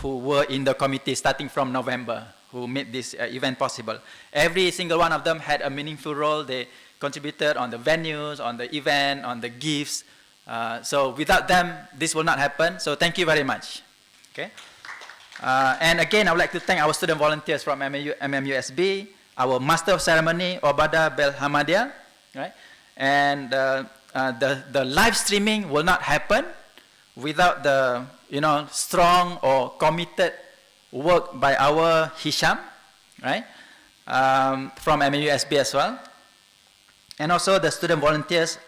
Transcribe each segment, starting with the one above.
who were in the committee starting from November, who made this event possible. Every single one of them had a meaningful role. They contributed on the venues, on the event, on the gifts. So without them, this will not happen. So thank you very much. Okay. And again, I would like to thank our student volunteers from MMUSB, our Master of Ceremony, Obada Bel Hamadia, right? And the live streaming will not happen without the strong or committed work by our Hisham, right? From MMUSB as well. And also the student volunteers,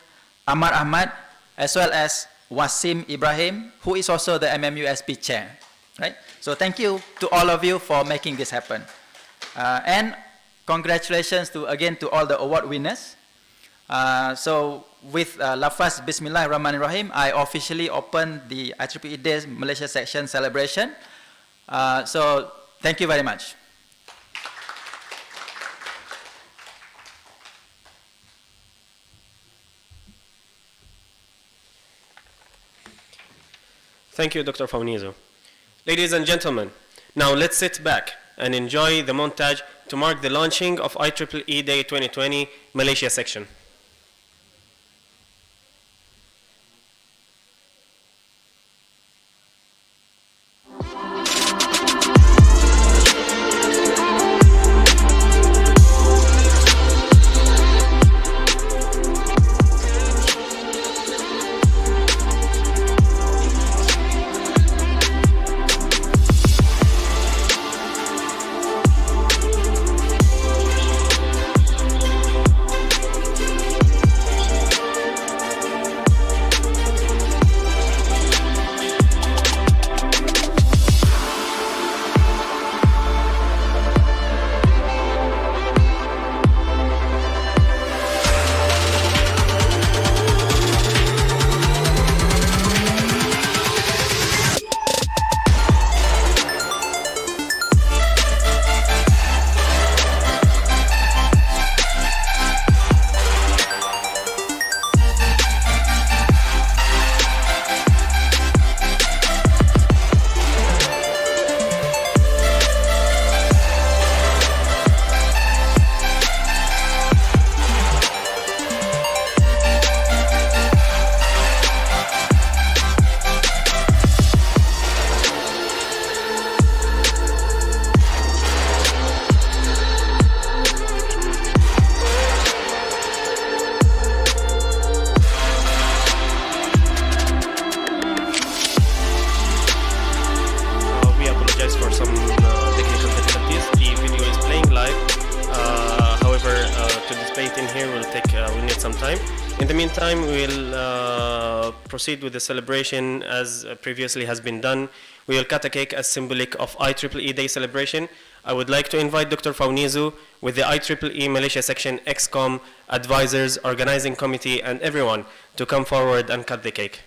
Amar Ahmad, as well as Wasim Ibrahim, who is also the MMUSB chair, right? So thank you to all of you for making this happen. And congratulations again to all the award winners. So with Lafaz Bismillahirrahmanirrahim, I officially open the IEEE Days Malaysia section celebration. So thank you very much. Thank you, Dr. Fawnizo. Ladies and gentlemen, now let's sit back and enjoy the montage to mark the launching of IEEE Day 2020 Malaysia section. Proceed with the celebration as previously has been done. We will cut a cake as symbolic of IEEE Day celebration. I would like to invite Dr. Fawnizo with the IEEE Malaysia Section ExCom advisors, organizing committee, and everyone to come forward and cut the cake.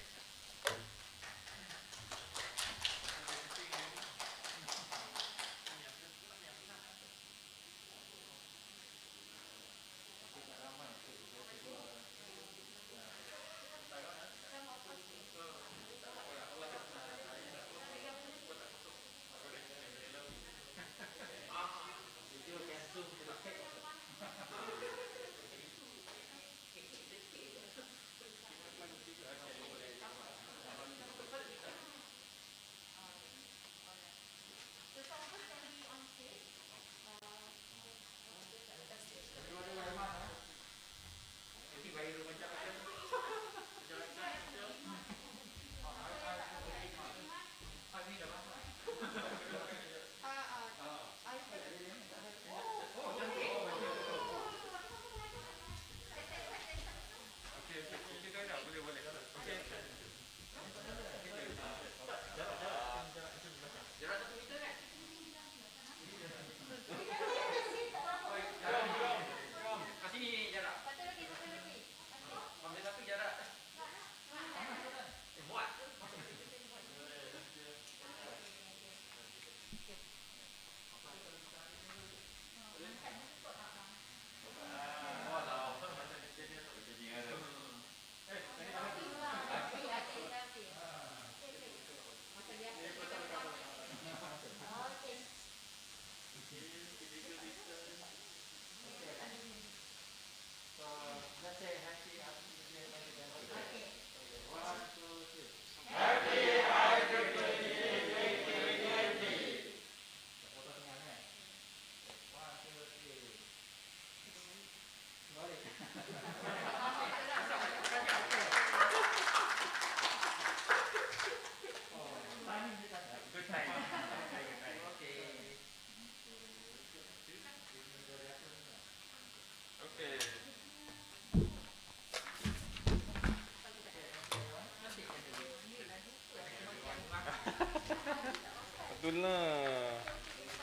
Itulah.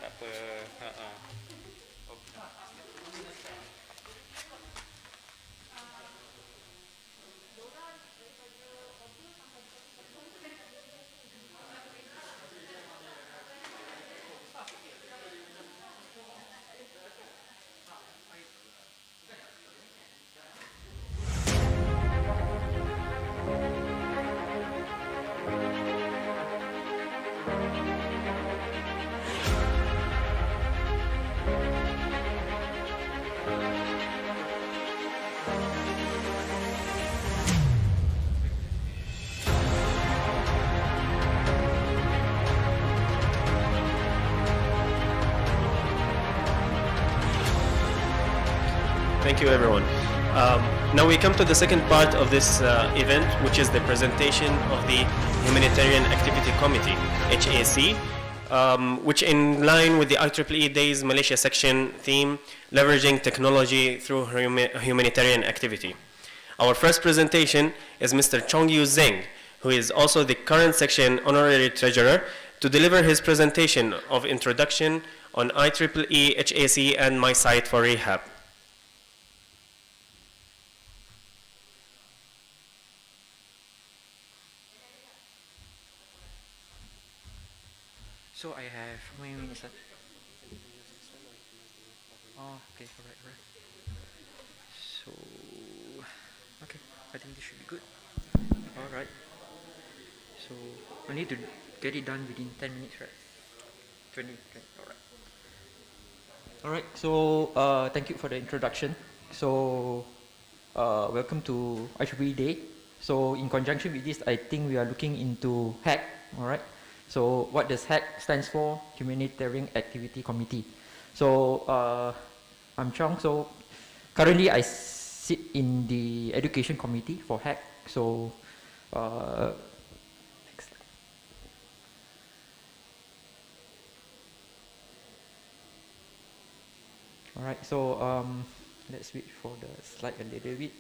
Tak apa. Ha. Thank you, everyone. Now we come to the second part of this event, which is the presentation of the Humanitarian Activity Committee, HAC, which in line with the IEEE Days Malaysia section theme, leveraging technology through humanitarian activity. Our first presentation is Mr. Chong Yu Zeng, who is also the current section honorary treasurer, to deliver his presentation of introduction on IEEE, HAC, and My Site for Rehab. So I have how many minutes? Oh, okay, alright. So, okay, I think this should be good. Alright. So, I need to get it done within 10 minutes, right? 20, alright. Alright, so thank you for the introduction. So, welcome to IEEE Day. So, in conjunction with this, I think we are looking into HAC, alright? So what does HAC stands for? Humanitarian Activity Committee. So I'm Chong. So currently I sit in the Education Committee for HAC. So next slide. All right. So let's wait for the slide a little bit.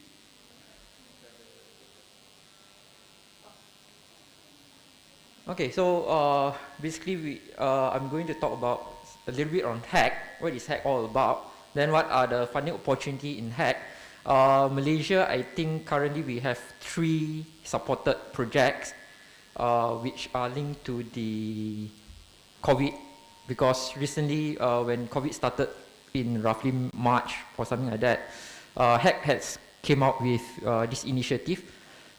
Okay, so basically I'm going to talk about a little bit on HAC. What is HAC all about? Then what are the funding opportunity in HAC? Malaysia, I think currently we have 3 supported projects which are linked to the COVID, because recently when COVID started in roughly March or something like that, HAC has came out with this initiative.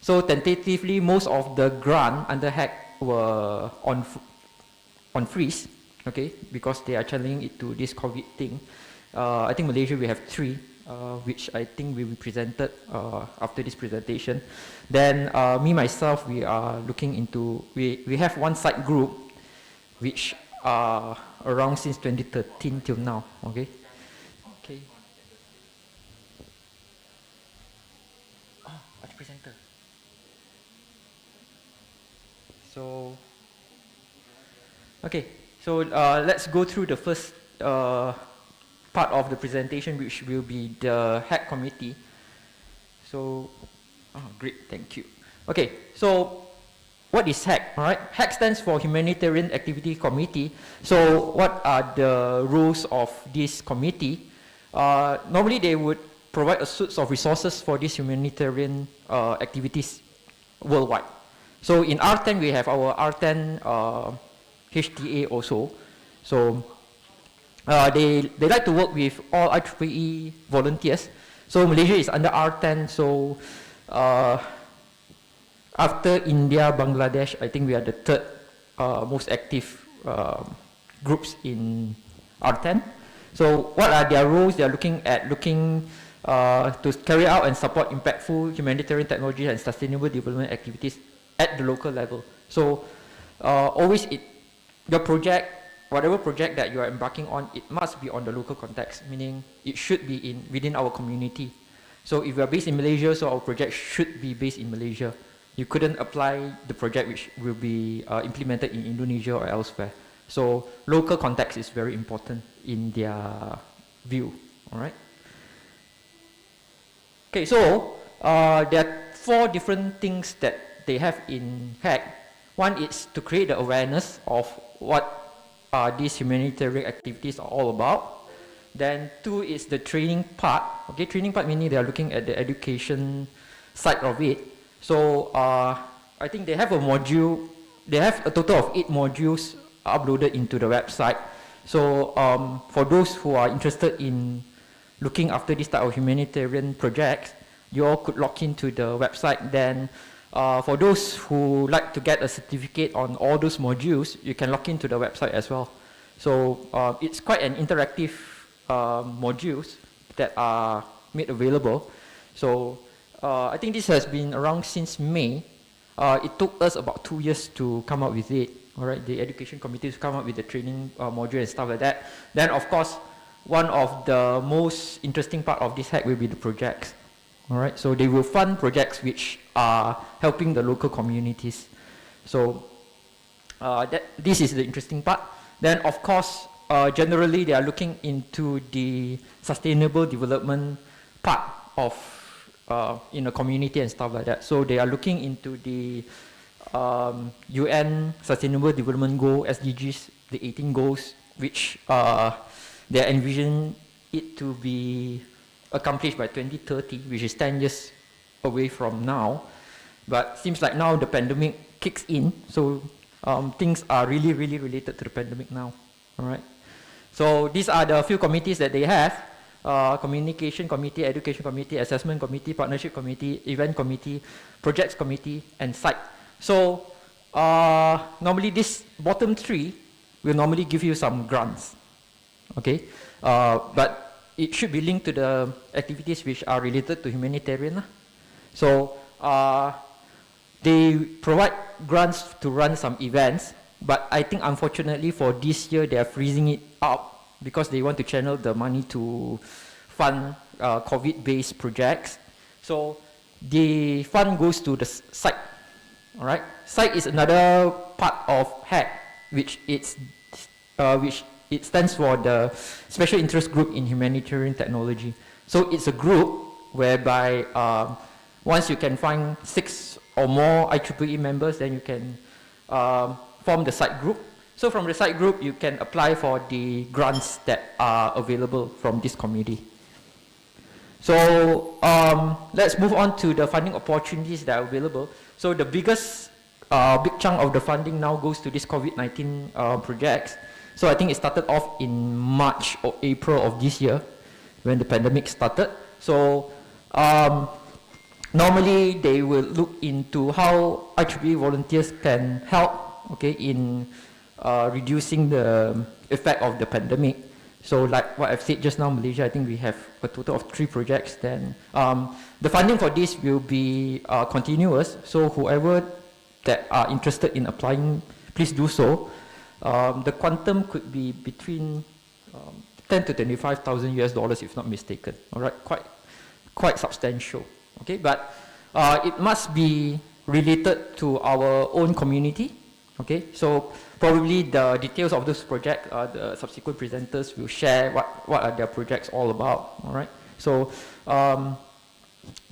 So tentatively, most of the grant under HAC were on freeze, okay, because they are channeling it to this COVID thing. I think Malaysia we have 3, which I think will be presented after this presentation. Then me myself, we are looking into, we have one site group which are around since 2013 till now, okay. Okay. Oh, what's presenter? So, okay, so let's go through the first part of the presentation, which will be the HAC committee. So, oh, great, thank you. Okay, so what is HAC? All right, HAC stands for Humanitarian Activity Committee. So, what are the rules of this committee? Normally, they would provide a suite of resources for these humanitarian activities worldwide. So in R10, we have our R10 HTA also. So they like to work with all IEEE volunteers. So Malaysia is under R10. So after India, Bangladesh, I think we are the 3rd most active groups in R10. So what are their roles? They are looking to carry out and support impactful humanitarian technology and sustainable development activities at the local level. So always your project, whatever project that you are embarking on, it must be on the local context, meaning it should be within our community. So if we are based in Malaysia, so our project should be based in Malaysia. You couldn't apply the project which will be implemented in Indonesia or elsewhere. So local context is very important in their view, all right? Okay, so there are 4 different things that they have in HAC. One is to create the awareness of what these humanitarian activities are all about. Then 2 is the training part. Okay, training part meaning they are looking at the education side of it. So I think they have a module, they have a total of 8 modules uploaded into the website. So for those who are interested in looking after this type of humanitarian projects, you all could log into the website. Then for those who like to get a certificate on all those modules, you can log into the website as well. So it's quite an interactive modules that are made available. So I think this has been around since May. It took us about 2 years to come up with it. All right, the education committee to come up with the training module and stuff like that. Then of course, one of the most interesting part of this hack will be the projects. All right, so they will fund projects which are helping the local communities. So this is the interesting part. Then of course, generally they are looking into the sustainable development part of in a community and stuff like that. So they are looking into the UN Sustainable Development Goal, SDGs, the 18 goals, which they envision it to be accomplished by 2030, which is 10 years away from now. But seems like now the pandemic kicks in, so things are really related to the pandemic now. All right. So these are the few committees that they have: communication committee, education committee, assessment committee, partnership committee, event committee, projects committee, and site. So normally this bottom 3 will normally give you some grants, okay? But it should be linked to the activities which are related to humanitarian. So they provide grants to run some events, but I think unfortunately for this year they are freezing it up because they want to channel the money to fund COVID-based projects. So the fund goes to the site. All right, site is another part of HACK, which it stands for the Special Interest Group in Humanitarian Technology. So it's a group whereby once you can find 6 or more IEEE members, then you can form the site group. So from the site group, you can apply for the grants that are available from this committee. So let's move on to the funding opportunities that are available. So the biggest big chunk of the funding now goes to this COVID-19 projects. So I think it started off in March or April of this year when the pandemic started. So normally they will look into how IEEE volunteers can help, okay, in reducing the effect of the pandemic. So like what I've said just now, Malaysia, I think we have a total of 3 projects. Then the funding for this will be continuous. So whoever that are interested in applying, please do so. The quantum could be between 10 to 25,000 US dollars, if not mistaken. All right, quite substantial. Okay, but it must be related to our own community. Okay, so probably the details of this project, the subsequent presenters will share what are their projects all about. All right, so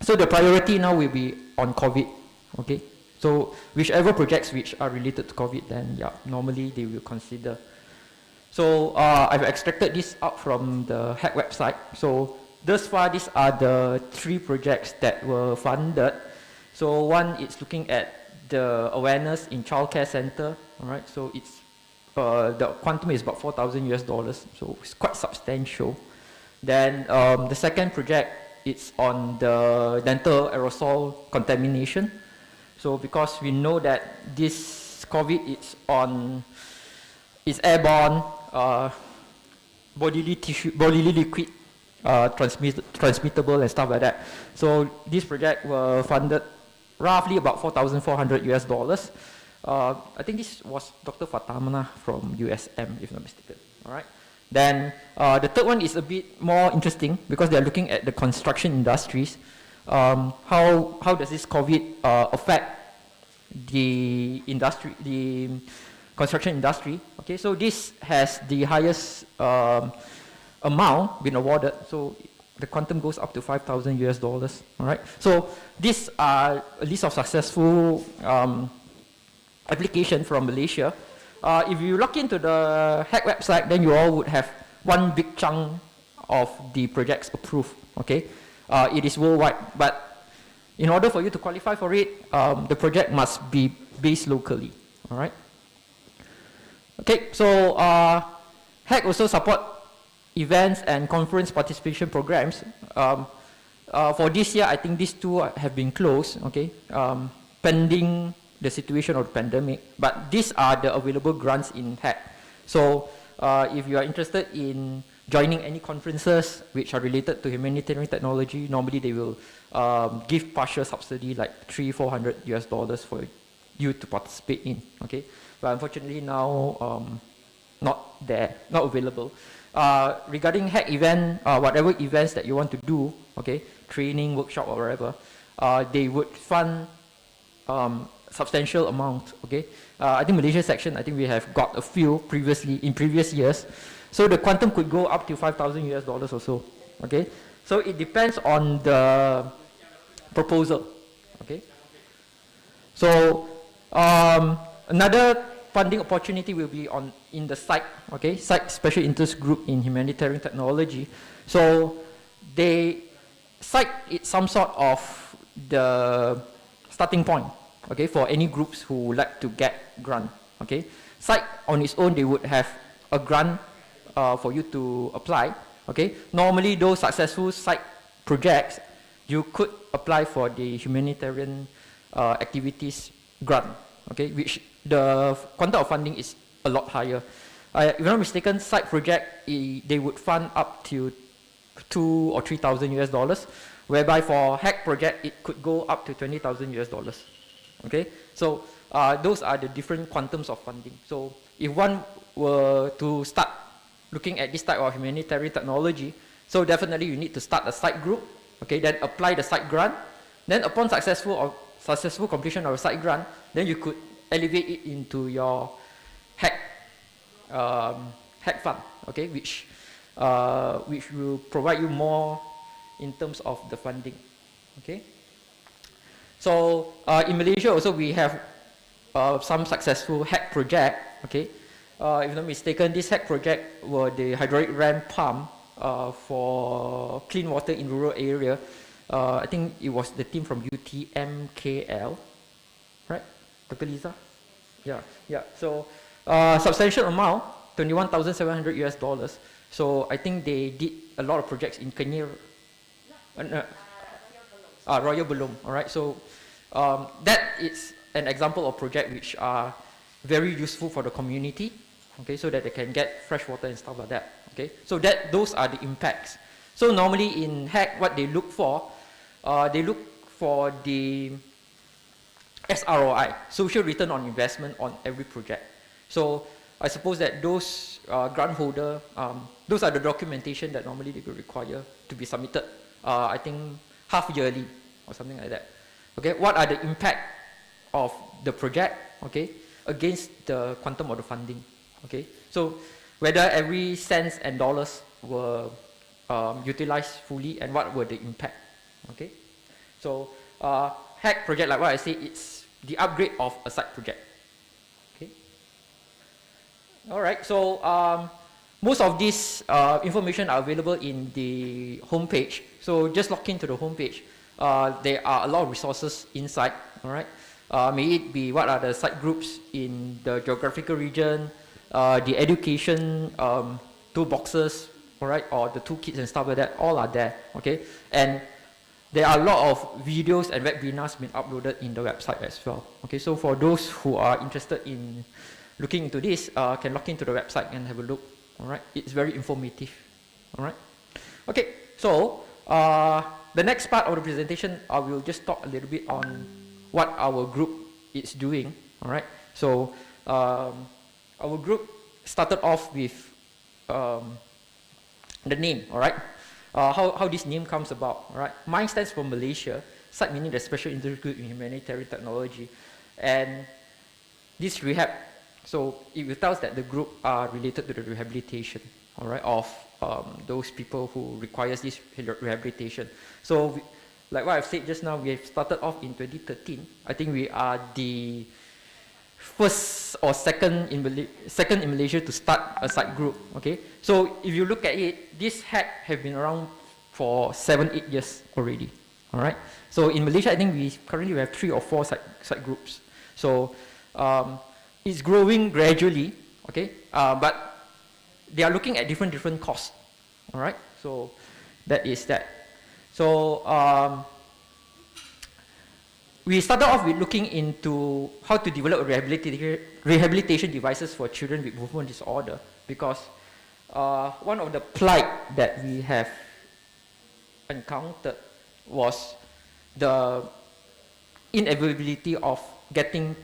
so the priority now will be on COVID. Okay, so whichever projects which are related to COVID, then yeah, normally they will consider. So I've extracted this out from the HACK website. So thus far, these are the 3 projects that were funded. So one is looking at the awareness in childcare center. All right, so it's the quantum is about 4,000 US dollars, so it's quite substantial. Then the second project, it's on the dental aerosol contamination. So because we know that this COVID is airborne, bodily liquid, transmittable and stuff like that. So this project were funded roughly about 4,400 US dollars. I think this was Dr. Fatamana from USM, if not mistaken. All right. Then the third one is a bit more interesting because they are looking at the construction industries. How does this COVID affect the industry, the construction industry? Okay, so this has the highest amount been awarded. So the quantum goes up to 5,000 US dollars. All right. So these are a list of successful application from Malaysia. if you log into the hack website, then you all would have one big chunk of the projects approved, okay? It is worldwide, but in order for you to qualify for it, the project must be based locally, all right? Okay, so hack also support events and conference participation programs. For this year, I think these two have been closed, okay, pending the situation of the pandemic, but these are the available grants in hack. So if you are interested in joining any conferences which are related to humanitarian technology, normally they will give partial subsidy like $300-400 for you to participate in, okay? But unfortunately now not there, not available. Regarding hack event, whatever events that you want to do, okay, training, workshop or whatever, they would fund substantial amount, okay. I think Malaysia section, I think we have got a few previously, in previous years. So the quantum could go up to $5,000 or so, okay. So it depends on the proposal, okay. So another funding opportunity will be in the SITE, okay, SITE Special Interest Group in Humanitarian Technology. So SITE is some sort of the starting point, okay, for any groups who would like to get grant, okay. SITE on its own, they would have a grant for you to apply, okay. Normally those successful SITE projects, you could apply for the humanitarian activities grant, okay, which the quantum of funding is a lot higher. If I'm not mistaken, SITE project, they would fund up to $2,000 or $3,000, whereby for hack project, it could go up to $20,000, okay. So those are the different quantums of funding. So if one were to start looking at this type of humanitarian technology, so definitely you need to start a SITE group, okay, then apply the SITE grant, then upon successful completion of a SITE grant, then you could elevate it into your hack fund, okay, which will provide you more in terms of the funding, okay. So in Malaysia also we have some successful hack project, okay. If I'm not mistaken, this hack project were the hydraulic ram pump for clean water in rural area. I think it was the team from UTMKL, right, Dr. Lisa? Yeah. So substantial amount, $21,700. So I think they did a lot of projects in Kenya. Royal Belum. All right. So that is an example of project which are very useful for the community. Okay, so that they can get fresh water and stuff like that. Okay, so those are the impacts. So normally in hack, what they look for the SROI, social return on investment on every project. So I suppose that those grant holder, those are the documentation that normally they will require to be submitted, I think half yearly or something like that. Okay, what are the impact of the project, okay, against the quantum of the funding, okay. So whether every cents and dollars were utilized fully and what were the impact, okay. So hack project, like what I say, it's the upgrade of a site project. Okay. All right. So most of this information are available in the homepage. So just log into the homepage. There are a lot of resources inside. All right. May it be what are the site groups in the geographical region, the education toolboxes, all right, or the toolkits and stuff like that. All are there. Okay. And there are a lot of videos and webinars being uploaded in the website as well. Okay, so for those who are interested in looking into this, can log into the website and have a look. All right, it's very informative. All right. Okay, so the next part of the presentation, I will just talk a little bit on what our group is doing. All right. So our group started off with the name. All right. How this name comes about, all right? Mine stands for Malaysia, SITE meaning the Special Interest Group in Humanitarian Technology, and this rehab, so it will tell us that the group are related to the rehabilitation, all right, of those people who requires this rehabilitation. So, like what I've said just now, we have started off in 2013. I think we are the first or second in Malaysia to start a site group. Okay, so if you look at it, this hack have been around for 7-8 years already. All right. So in Malaysia, I think we currently have 3 or 4 site groups. So it's growing gradually. Okay, but they are looking at different costs. All right. So that is that. So we started off with looking into how to develop rehabilitation devices for children with movement disorder, because one of the plight that we have encountered was the inavailability of getting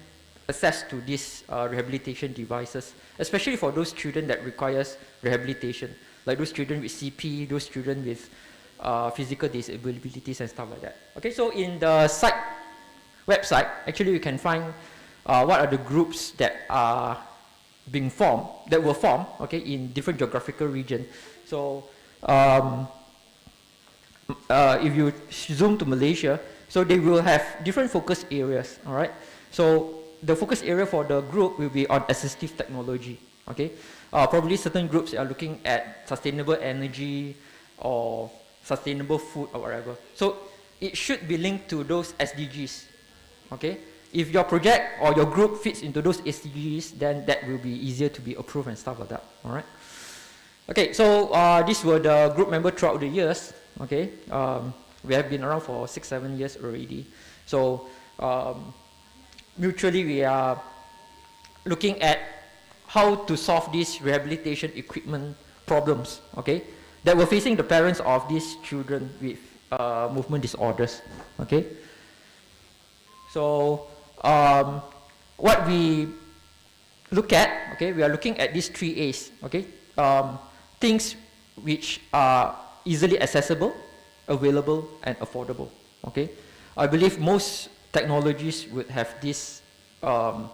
access to these rehabilitation devices, especially for those children that requires rehabilitation, like those children with CP, those children with physical disabilities and stuff like that. Okay, so in the site website, actually you can find what are the groups that are being formed, that were formed, okay, in different geographical regions. So if you zoom to Malaysia, so they will have different focus areas, all right? So the focus area for the group will be on assistive technology, okay? Probably certain groups are looking at sustainable energy or sustainable food or whatever. So it should be linked to those SDGs, okay? If your project or your group fits into those SDGs, then that will be easier to be approved and stuff like that, all right? Okay, so these were the group members throughout the years, okay? We have been around for 6-7 years already. So mutually we are looking at how to solve these rehabilitation equipment problems, okay, that were facing the parents of these children with movement disorders, okay. So what we look at, okay, we are looking at these 3 A's, okay, things which are easily accessible, available, and affordable, okay. I believe most technologies would have these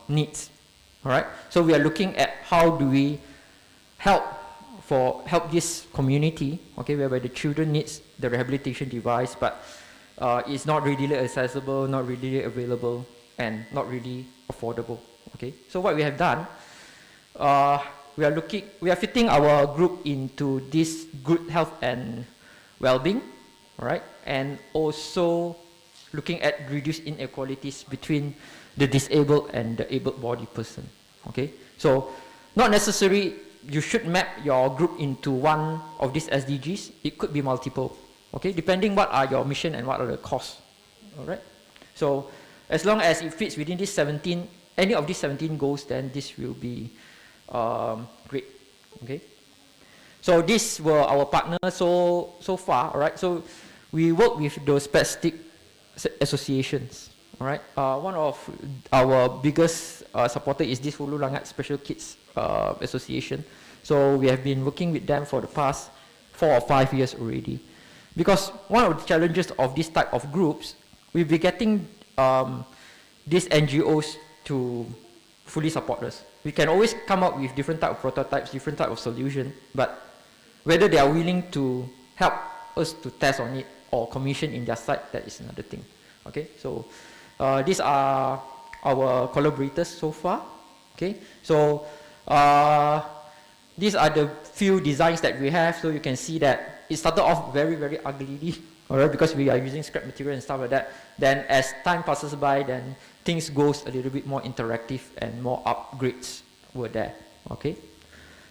needs, all right. So we are looking at how do we help this community, okay, whereby the children needs the rehabilitation device, but it's not readily accessible, not readily available, and not really affordable, okay. So what we have done, we are fitting our group into this good health and well-being, all right, and also looking at reduced inequalities between the disabled and the able-bodied person, okay. So not necessarily you should map your group into one of these SDGs. It could be multiple, okay, depending what are your mission and what are the costs, all right. So as long as it fits within these 17, any of these 17 goals, then this will be great, okay. So these were our partners so far, all right. So we work with those specific associations, all right. One of our biggest supporter is this Hulu Langat Special Kids Association. So we have been working with them for the past 4 or 5 years already. Because one of the challenges of this type of groups, we'll be getting these NGOs to fully support us. We can always come up with different type of prototypes, different type of solution, but whether they are willing to help us to test on it or commission in their site, that is another thing. Okay, so these are our collaborators so far. Okay, so these are the few designs that we have. So you can see that it started off very uglily, alright, because we are using scrap material and stuff like that. Then as time passes by, then things goes a little bit more interactive and more upgrades were there. Okay,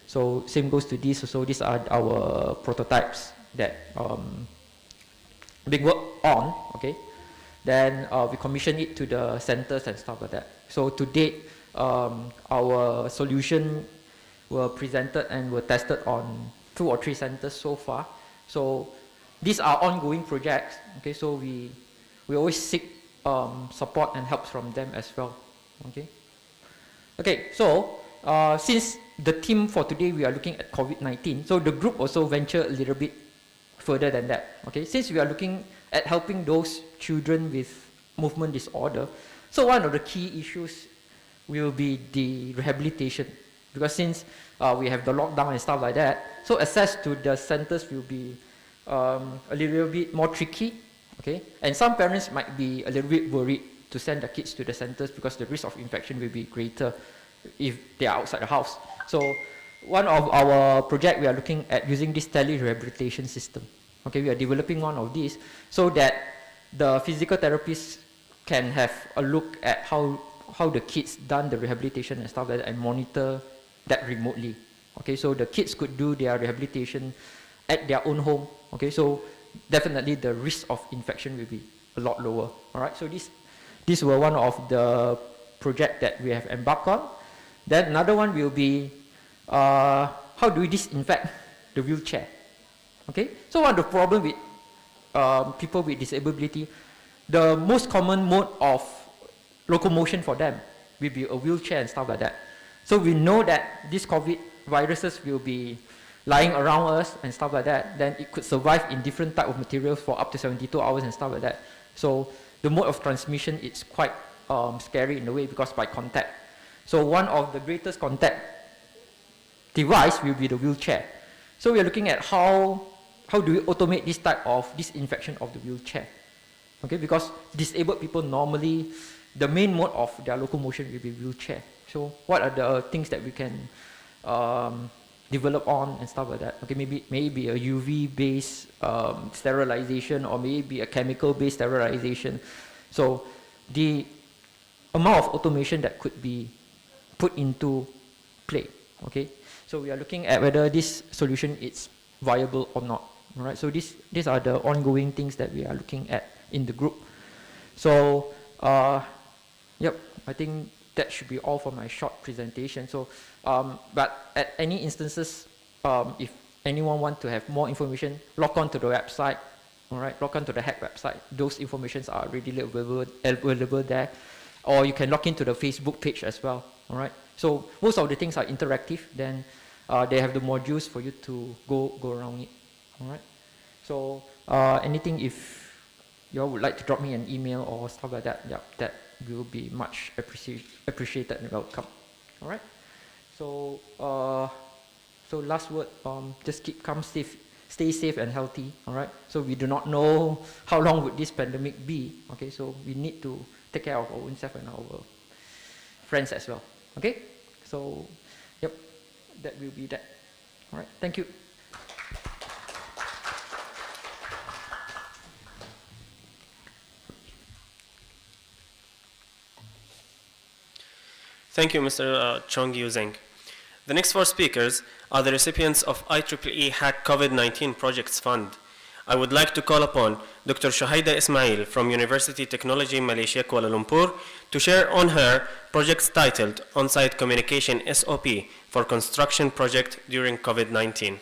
so same goes to this. So these are our prototypes that being worked on. Okay, then we commission it to the centers and stuff like that. So to date, our solution were presented and were tested on 2 or 3 centers so far. So these are ongoing projects. Okay, so we always seek support and help from them as well. Okay. Okay, so since the theme for today we are looking at COVID-19, so the group also venture a little bit further than that. Okay, since we are looking at helping those children with movement disorder, so one of the key issues will be the rehabilitation, because since we have the lockdown and stuff like that, so access to the centers will be a little bit more tricky. Okay, and some parents might be a little bit worried to send the kids to the centers because the risk of infection will be greater if they are outside the house. So one of our project, we are looking at using this tele-rehabilitation system. Okay, we are developing one of these so that the physical therapists can have a look at how the kids done the rehabilitation and stuff like that and monitor that remotely. Okay, so the kids could do their rehabilitation at their own home. Okay, so definitely the risk of infection will be a lot lower. All right, so these were one of the project that we have embarked on. Then another one will be how do we disinfect the wheelchair? Okay, so one of the problem with people with disability, the most common mode of locomotion for them will be a wheelchair and stuff like that. So we know that these COVID viruses will be lying around us and stuff like that, then it could survive in different type of materials for up to 72 hours and stuff like that. So the mode of transmission is quite scary in a way because by contact. So one of the greatest contact device will be the wheelchair. So we are looking at how do we automate this type of disinfection of the wheelchair. Okay, because disabled people normally, the main mode of their locomotion will be wheelchair. So what are the things that we can develop on and stuff like that? Okay, maybe a UV-based sterilization or maybe a chemical-based sterilization. So the amount of automation that could be put into play. Okay, so we are looking at whether this solution is viable or not. All right, so these are the ongoing things that we are looking at in the group. So yep, I think that should be all for my short presentation. So but at any instances, if anyone want to have more information, log on to the website. All right, log on to the HACK website. Those informations are readily available there, or you can log into the Facebook page as well. All right, so most of the things are interactive. Then they have the modules for you to go around it. All right, so anything, if you all would like to drop me an email or stuff like that, yeah, that will be much appreciated and welcome. All right, so so last word, just keep calm, safe, stay safe and healthy. All right, so we do not know how long would this pandemic be. Okay, so we need to take care of our own self and our friends as well. Okay, so yep, that will be that. All right, thank you. Thank you, Mr. Chong Yu Zeng. The next four speakers are the recipients of IEEE Hack COVID-19 Projects Fund. I would like to call upon Dr. Shuhaida Ismail from University Technology Malaysia, Kuala Lumpur, to share on her projects titled On-Site Communication SOP for Construction Project During COVID-19.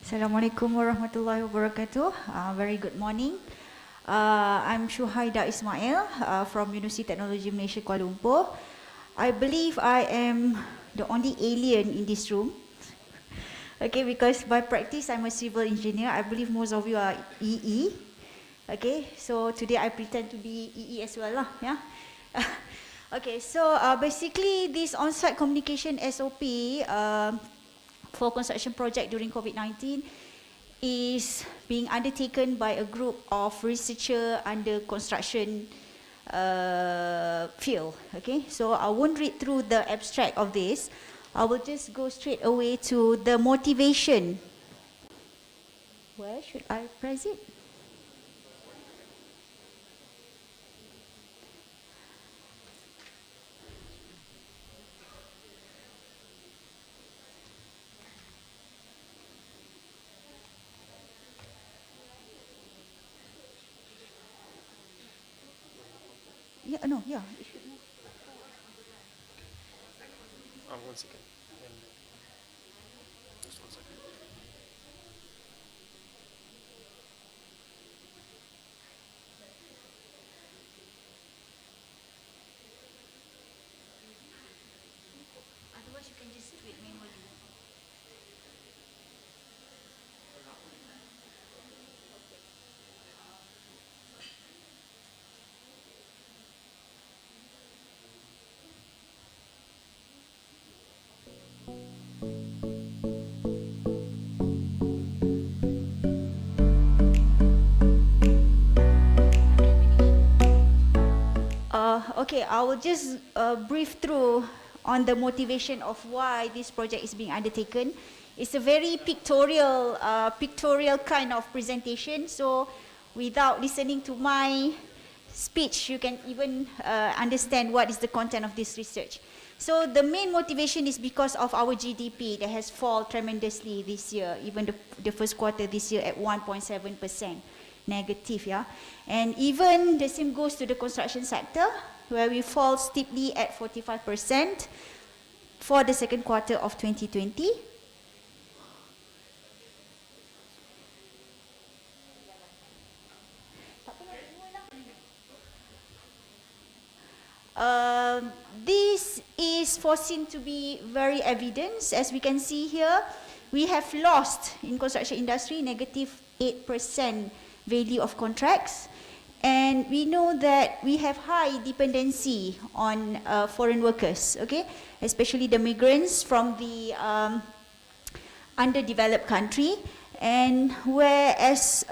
Assalamualaikum warahmatullahi wabarakatuh. Very good morning. I'm Shuhaida Ismail from University Technology Malaysia, Kuala Lumpur. I believe I am the only alien in this room. Okay, because by practice I'm a civil engineer. I believe most of you are EE. Okay, so today I pretend to be EE as well lah. Yeah. Okay, so basically this on-site communication SOP for construction project during COVID-19 is being undertaken by a group of researchers under construction field. Okay, so I won't read through the abstract of this. I will just go straight away to the motivation. Where should I press it? Yeah, no, yeah. It should move. One second. Just 1 second. Otherwise, you can just do it manually. I will just brief through on the motivation of why this project is being undertaken. It's a very pictorial kind of presentation, so without listening to my speech, you can even understand what is the content of this research. So the main motivation is because of our GDP that has fallen tremendously this year, even the first quarter this year at 1.7% negative, yeah. And even the same goes to the construction sector, where we fall steeply at 45% for the second quarter of 2020. This is foreseen to be very evident. As we can see here, we have lost in construction industry negative 8% value of contracts, and we know that we have high dependency on foreign workers, okay, especially the migrants from the underdeveloped country. And whereas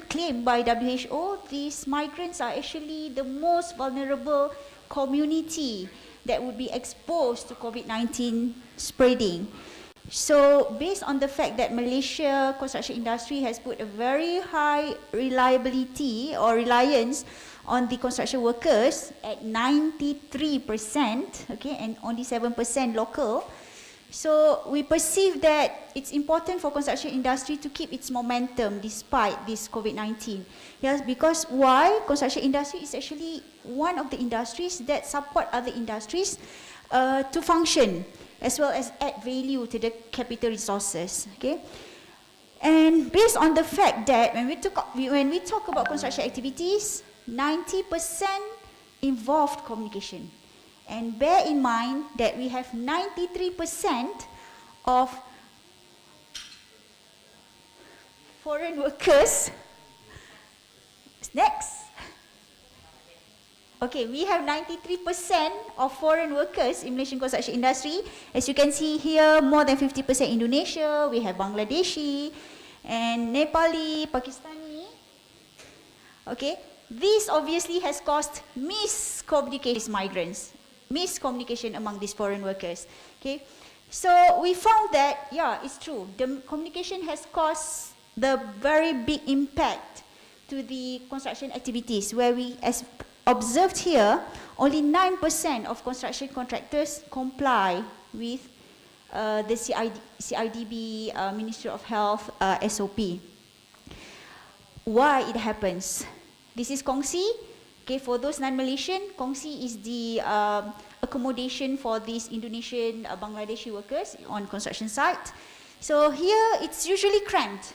claimed by WHO, these migrants are actually the most vulnerable community that would be exposed to COVID-19 spreading. So based on the fact that Malaysia construction industry has put a very high reliability or reliance on the construction workers at 93%, okay, and only 7% local. So we perceive that it's important for construction industry to keep its momentum despite this COVID-19. Yes, because why? Construction industry is actually one of the industries that support other industries to function, as well as add value to the capital resources. Okay, and based on the fact that when we talk about construction activities, 90% involved communication. And bear in mind that we have 93% of foreign workers. Next. Okay, we have 93% of foreign workers in Malaysian construction industry. As you can see here, more than 50% Indonesia, we have Bangladeshi, and Nepali, Pakistani. Okay, this obviously has caused miscommunication migrants. Miscommunication among these foreign workers. Okay, so we found that, yeah, it's true. The communication has caused the very big impact to the construction activities, where we, as observed here, only 9% of construction contractors comply with the CIDB Ministry of Health SOP. Why it happens? This is Kongsi. Okay, for those non-Malaysian, Kongsi is the accommodation for these Indonesian, Bangladeshi workers on construction site. So here it's usually cramped,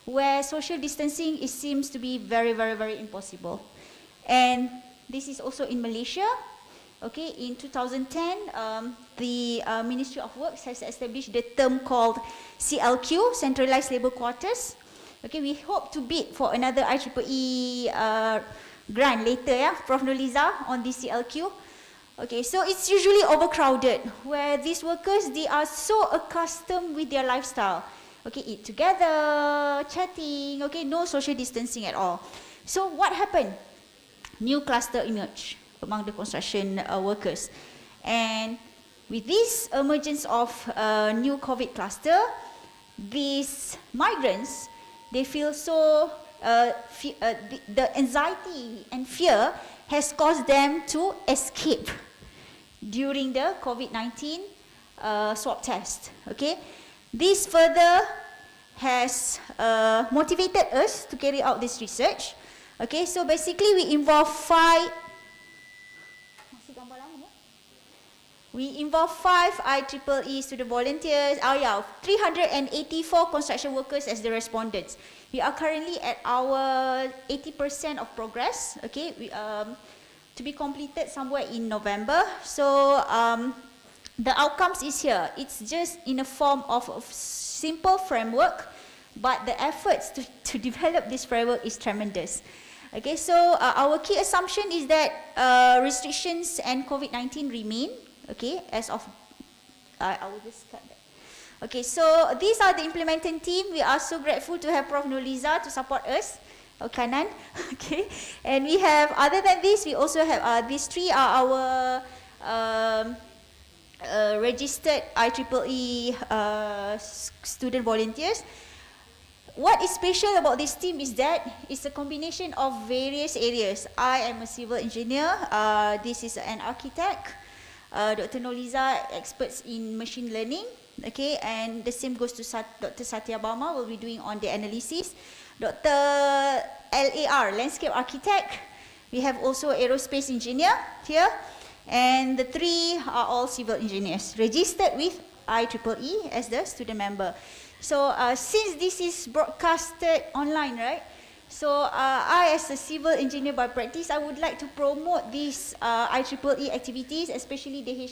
where social distancing seems to be very, very, very impossible. And this is also in Malaysia. Okay, in 2010, the Ministry of Works has established the term called CLQ, Centralized Labour Quarters. Okay, we hope to bid for another IEEE grant later, yeah, Prof. Noliza, on the CLQ. Okay, so it's usually overcrowded, where these workers, they are so accustomed with their lifestyle. Okay, eat together, chatting, okay, no social distancing at all. So what happened? New cluster emerged among the construction workers. And with this emergence of new COVID cluster, these migrants, they feel so the anxiety and fear has caused them to escape during the COVID-19 swab test. Okay, this further has motivated us to carry out this research. Okay, so basically we involve five IEEE student volunteers. 384 construction workers as the respondents. We are currently at our 80% of progress. Okay, to be completed somewhere in November. So the outcomes is here. It's just in a form of a simple framework, but the efforts to develop this framework is tremendous. Okay, so our key assumption is that restrictions and COVID-19 remain. Okay, as of, I will just cut that. Okay, so these are the implementing team. We are so grateful to have Prof. Noliza to support us. kanan. Okay, and we have, other than this, we also have these three are our registered IEEE student volunteers. What is special about this team is that it's a combination of various areas. I am a civil engineer. This is an architect. Dr. Noliza, experts in machine learning. Okay, and the same goes to Dr. Satya Bama, will be doing on the analysis. Dr. LAR, landscape architect. We have also aerospace engineer here. And the three are all civil engineers, registered with IEEE as the student member. So since this is broadcasted online, right? So I, as a civil engineer by practice, I would like to promote these IEEE activities, especially the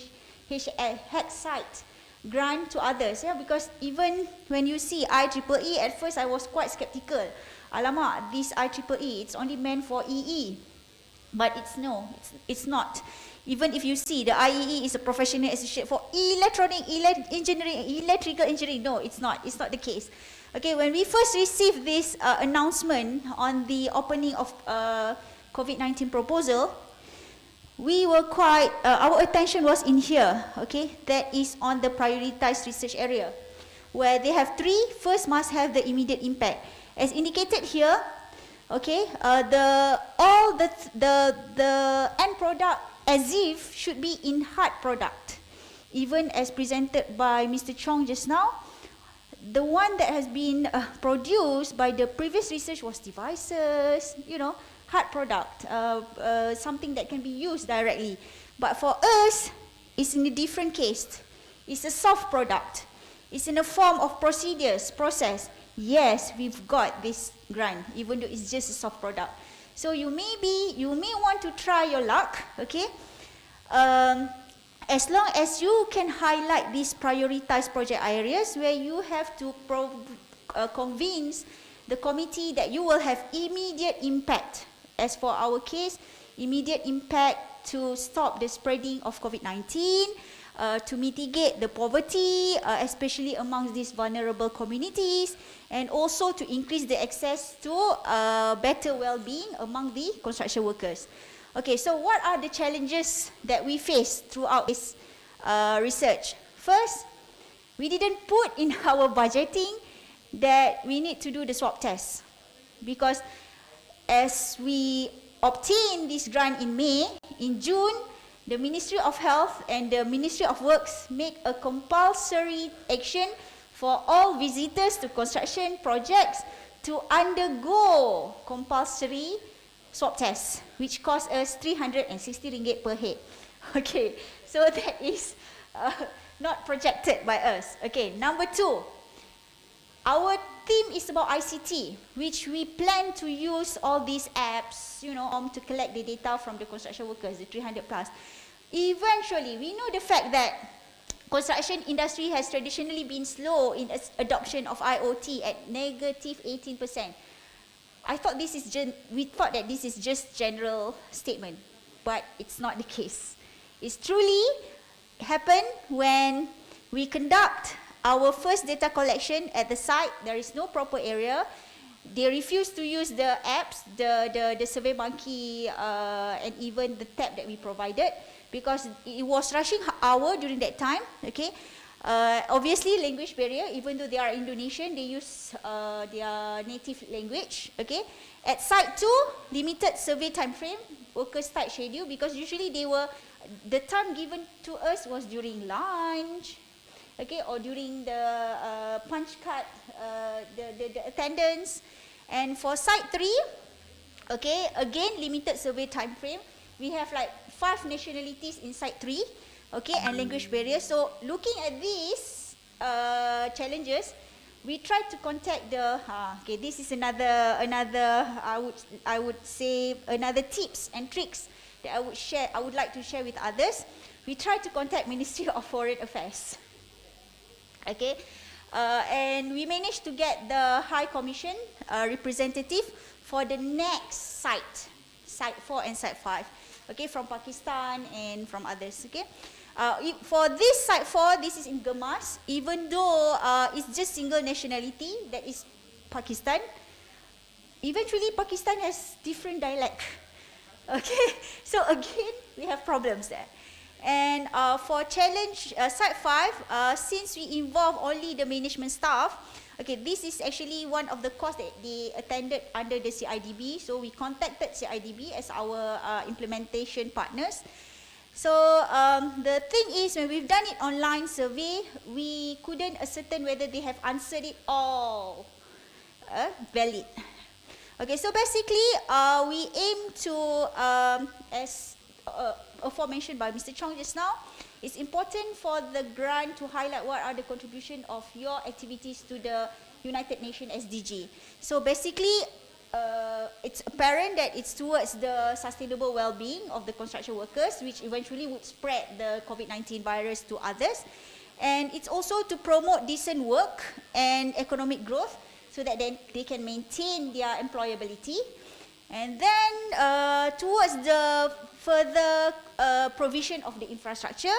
hack site grant to others. Yeah, because even when you see IEEE, at first I was quite skeptical. Alamak, this IEEE, it's only meant for EE, but it's not. Even if you see the IEEE is a professional associate for electrical engineering, no, it's not. It's not the case. Okay, when we first received this announcement on the opening of COVID-19 proposal, we were quite, our attention was in here, okay, that is on the prioritized research area, where they have three. First, must have the immediate impact. As indicated here, okay, the end product as if should be in hard product, even as presented by Mr. Chong just now. The one that has been produced by the previous research was devices, hard product, something that can be used directly. But for us, it's in a different case. It's a soft product. It's in a form of process. Yes, we've got this grant, even though it's just a soft product. So you may want to try your luck, okay? As long as you can highlight these prioritized project areas where you have to convince the committee that you will have immediate impact. As for our case, immediate impact to stop the spreading of COVID-19, to mitigate the poverty, especially amongst these vulnerable communities, and also to increase the access to better well-being among the construction workers. Okay, so what are the challenges that we face throughout this research? First, we didn't put in our budgeting that we need to do the swab test, because as we obtained this grant in May, in June, the Ministry of Health and the Ministry of Works make a compulsory action for all visitors to construction projects to undergo compulsory swab tests, which cost us 360 ringgit per head. Okay, so that is not projected by us. Okay, number two, our theme is about ICT, which we plan to use all these apps, to collect the data from the construction workers, the 300 plus. Eventually, we know the fact that construction industry has traditionally been slow in its adoption of IoT at negative 18%. We thought that this is just general statement, but it's not the case. It's truly happened when we conduct our first data collection at the site. There is no proper area. They refuse to use the apps, the Survey Monkey, and even the tab that we provided, because it was rushing hour during that time. Okay, obviously language barrier. Even though they are Indonesian, they use their native language. Okay, at site 2, limited survey time frame, workers tight schedule, because usually the time given to us was during lunch. Okay, or during the punch card, the attendance. And for site 3, okay, again, limited survey time frame. We have like 5 nationalities in site 3, okay, and language barriers. So looking at these challenges, we try to contact okay, this is another I would say another tips and tricks that I would like to share with others. We try to contact Ministry of Foreign Affairs. Okay, and we managed to get the High Commission representative for the next site 4 and site 5, okay, from Pakistan and from others. Okay, for this site 4, this is in Gemas, even though it's just single nationality, that is Pakistan. eventually Pakistan has different dialect. Okay, so again, we have problems there. And for challenge site 5, since we involve only the management staff, okay, this is actually one of the course that they attended under the CIDB. So we contacted CIDB as our implementation partners. So the thing is, when we've done it online survey, we couldn't ascertain whether they have answered it all valid. Okay, so basically, we aim to, as aforementioned by Mr. Chong just now, it's important for the grant to highlight what are the contribution of your activities to the United Nations SDG. So basically, it's apparent that it's towards the sustainable well-being of the construction workers, which eventually would spread the COVID-19 virus to others. And it's also to promote decent work and economic growth, so that they can maintain their employability. And then towards the further provision of the infrastructure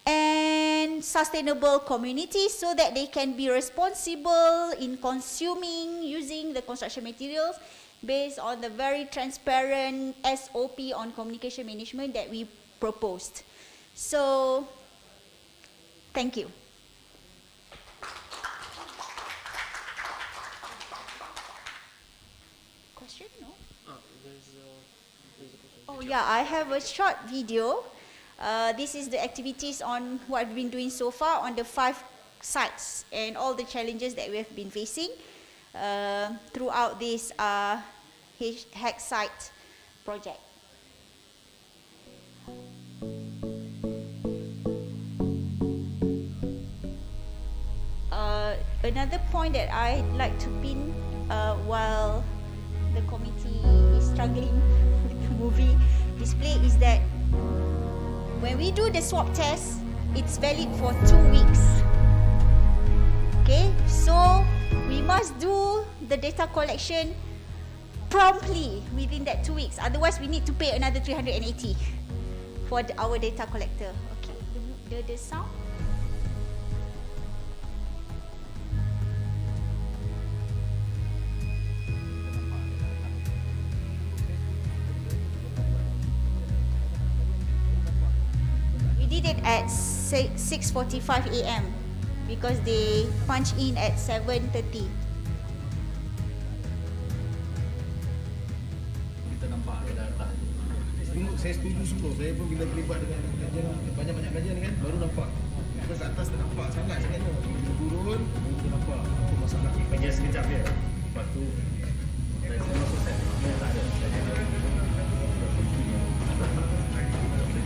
and sustainable communities, so that they can be responsible in consuming, using the construction materials based on the very transparent SOP on communication management that we proposed. So, thank you. No? Oh yeah, I have a short video. This is the activities on what I've been doing so far on the 5 sites and all the challenges that we have been facing throughout this hack site project. Another point that I'd like to pin while the committee is struggling with the movie display is that when we do the swab test, it's valid for 2 weeks. Okay, so we must do the data collection promptly within that 2 weeks. Otherwise, we need to pay another 380 for our data collector. Okay, the sound. We did it at 6:45 a.m. because they punch in at 7:30. Kita nampak ada datang. Saya setuju semua. Saya pun bila terlibat dengan banyak-banyak kajian ni kan, baru nampak. Kita kat atas tak nampak sangat sebenarnya. Bila turun, baru nampak apa masalah. Kajian sekejap je. Lepas tu, saya masuk set. Tak ada.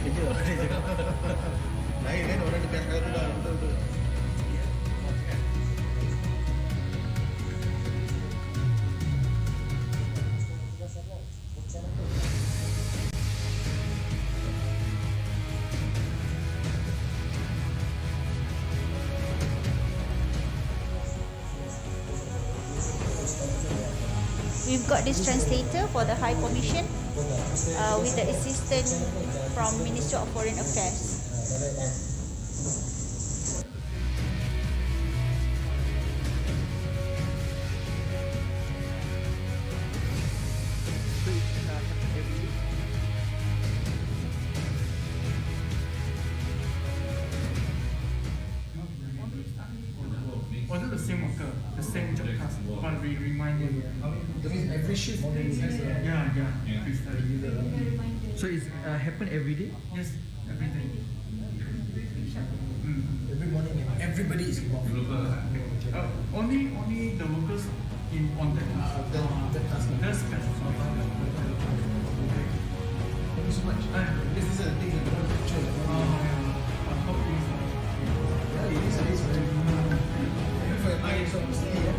Kerja. Lain kan orang dekat sekarang tu dah betul-betul. We've got this translator for the High Commission with the assistance from Ministry of Foreign Affairs. Was it the same worker, the same job task, but we reminded? That means every shift has a... Yeah. So it's happen every day? Yes, every day. Every morning, everybody is involved. Only the workers on that task. That task. That's specified. Thank you so much. Because these are the things that we want to capture. I hope it is. Yeah, it is. Even for your mind, so mesti ya.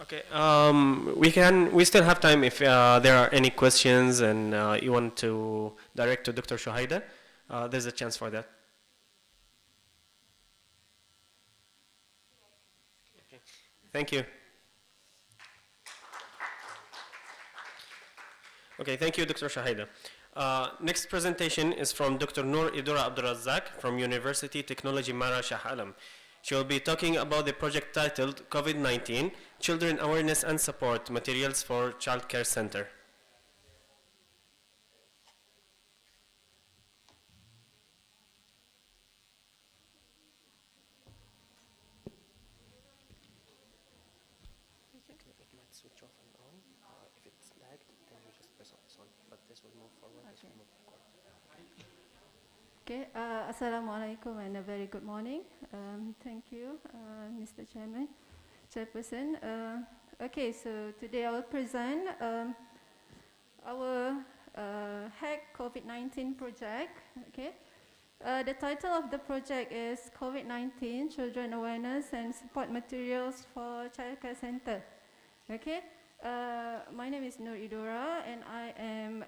Okay, we still have time if there are any questions and you want to direct to Dr. Shuhaida. There's a chance for that. Okay. Thank you. Okay, thank you, Dr. Shahida. Next presentation is from Dr. Noor Idura Abdulrazak from University Technology Mara Shah Alam. She will be talking about the project titled COVID-19, Children Awareness and Support Materials for Child Care Center. Switch off and on. If it's lagged, then you just press on this one. But this will move forward, this will move backward. Okay, Assalamualaikum and a very good morning. Thank you, Mr. Chairperson. Okay, so today I will present our Hack COVID-19 project. Okay, the title of the project is COVID-19 Children Awareness and Support Materials for Childcare Center. Okay, my name is Noor Idura and I am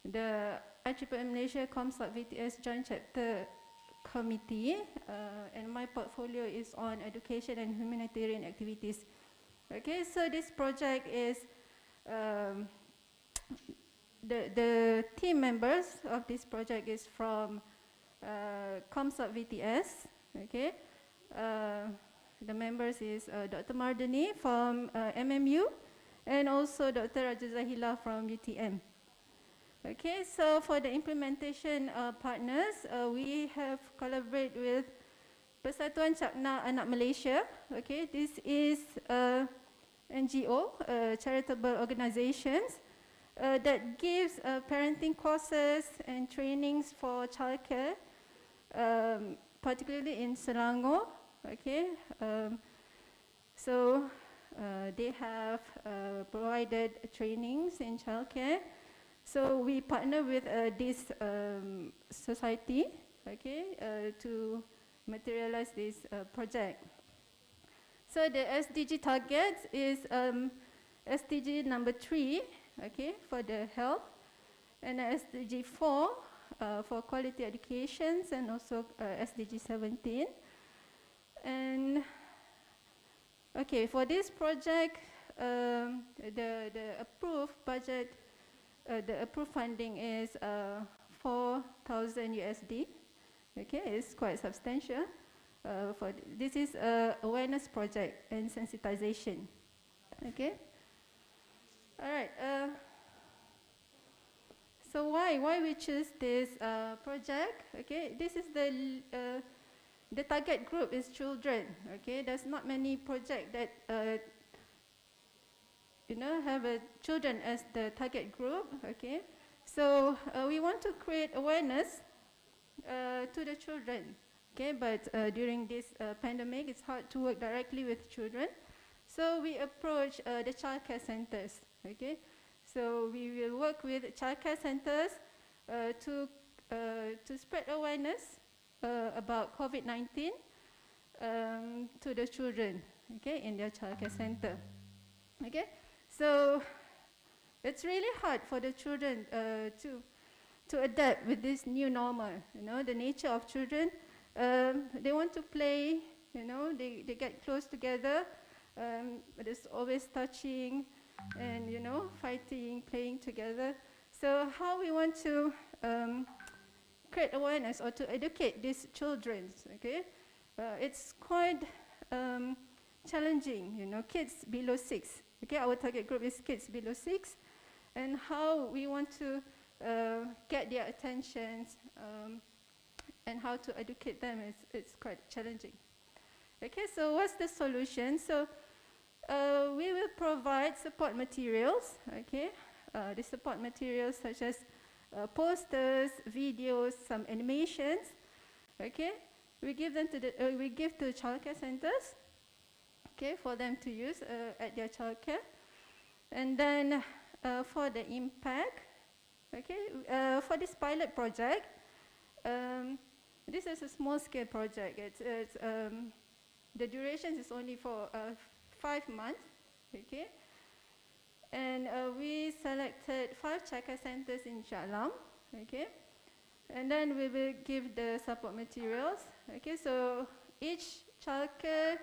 the IEEE Malaysia Comsat VTS Joint Chapter Committee and my portfolio is on education and humanitarian activities. Okay, so this project is the team members of this project is from Comsat VTS. Okay. The members is Dr. Mardani from MMU and also Dr. Rajazahila from UTM. Okay, so for the implementation partners, we have collaborated with Persatuan Cakna Anak Malaysia. Okay, this is a NGO, charitable organizations that gives parenting courses and trainings for childcare, particularly in Selangor. Okay, so they have provided trainings in childcare. So we partner with this society, okay, to materialize this project. So the SDG target is SDG number 3, okay, for the health, and SDG 4 for quality educations, and also SDG 17. And okay, for this project, the approved budget, the approved funding is 4,000 USD. Okay, it's quite substantial. This is a awareness project and sensitization. Okay. All right. So why we choose this project? Okay, this is the target group is children. Okay, there's not many projects that have children as the target group. Okay, so we want to create awareness to the children. Okay, but during this pandemic, it's hard to work directly with children. So we approach the childcare centers. Okay, so we will work with childcare centers to spread awareness about COVID-19 to the children, okay, in their childcare center. Okay, so it's really hard for the children to adapt with this new normal. The nature of children, they want to play. They get close together, but it's always touching and fighting, playing together. So how we want to create awareness or to educate these children, okay? It's quite challenging, kids below 6. Okay, our target group is kids below 6, and how we want to get their attention and how to educate them it's quite challenging. Okay, so what's the solution? So we will provide support materials. Okay, the support materials such as posters, videos, some animations. Okay, we give them to childcare centers. Okay, for them to use at their childcare, and then for the impact. Okay, for this pilot project, this is a small-scale project. The duration is only for 5 months. Okay, and we selected 5 childcare centers in Shah Alam. Okay, and then we will give the support materials. Okay, so each childcare,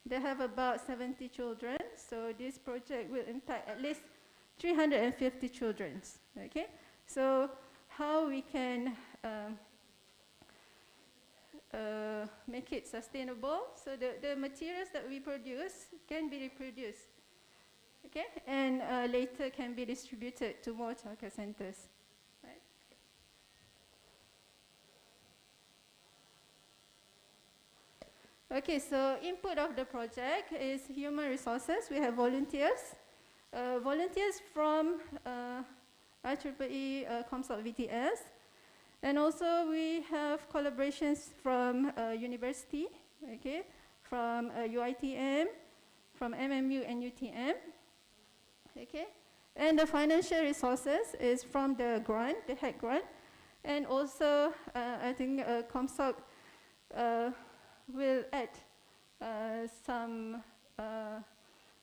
they have about 70 children, so this project will impact at least 350 children. Okay, so how we can make it sustainable, so the materials that we produce can be reproduced, okay, and later can be distributed to more childcare centers. Right. Okay, so input of the project is human resources. We have volunteers. Volunteers from IEEE Comsalt VTS. And also we have collaborations from university, okay, from UITM, from MMU and UTM, okay. And the financial resources is from the grant, the HEC grant. And also, I think Comsalt will add some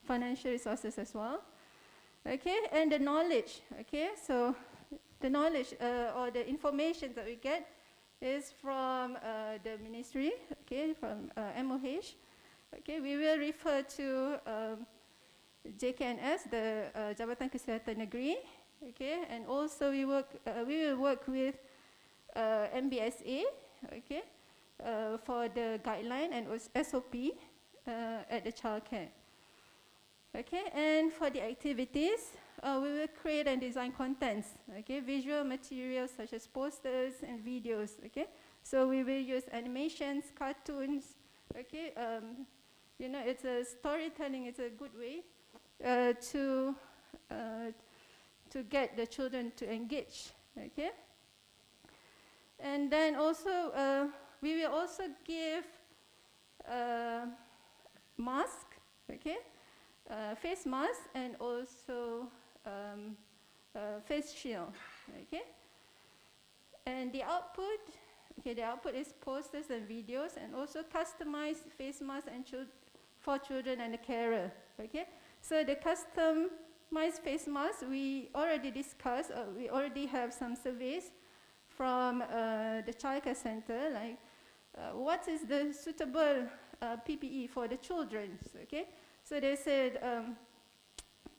financial resources as well. Okay, and the knowledge, okay, so the knowledge or the information that we get is from the ministry, okay, from MOH. Okay, we will refer to JKNS, the Jabatan Kesihatan Negeri, okay, and also we will work with MBSA, okay, for the guideline and SOP at the childcare. Okay, and for the activities, we will create and design contents, okay, visual materials such as posters and videos, okay. So we will use animations, cartoons, okay. You know, it's a storytelling, it's a good way to get the children to engage, okay. And then also, we will also give mask, okay, face mask and also face shield, okay. And the output, okay, the output is posters and videos and also customized face masks and for children and the carer, okay. So the customized face mask, we already discussed, we already have some surveys from the childcare center, like what is the suitable PPE for the children, okay. So they said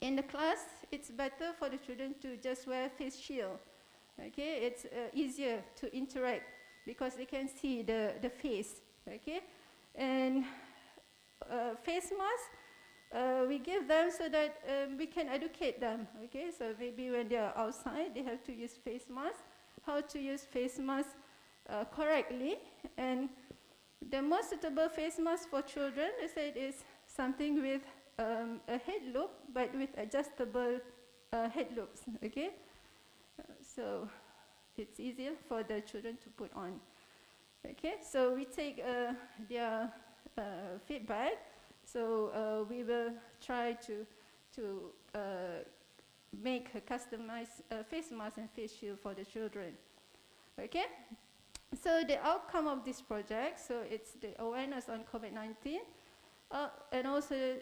in the class, it's better for the children to just wear face shield, okay. It's easier to interact because they can see the face, okay. And face mask, we give them so that we can educate them, okay. So maybe when they are outside, they have to use face mask, how to use face mask correctly. And the most suitable face mask for children, they said, is something with a head loop, but with adjustable head loops, okay? So it's easier for the children to put on, okay? So we take their feedback, so we will try to make a customized face mask and face shield for the children, okay? So the outcome of this project, so it's the awareness on COVID-19, and also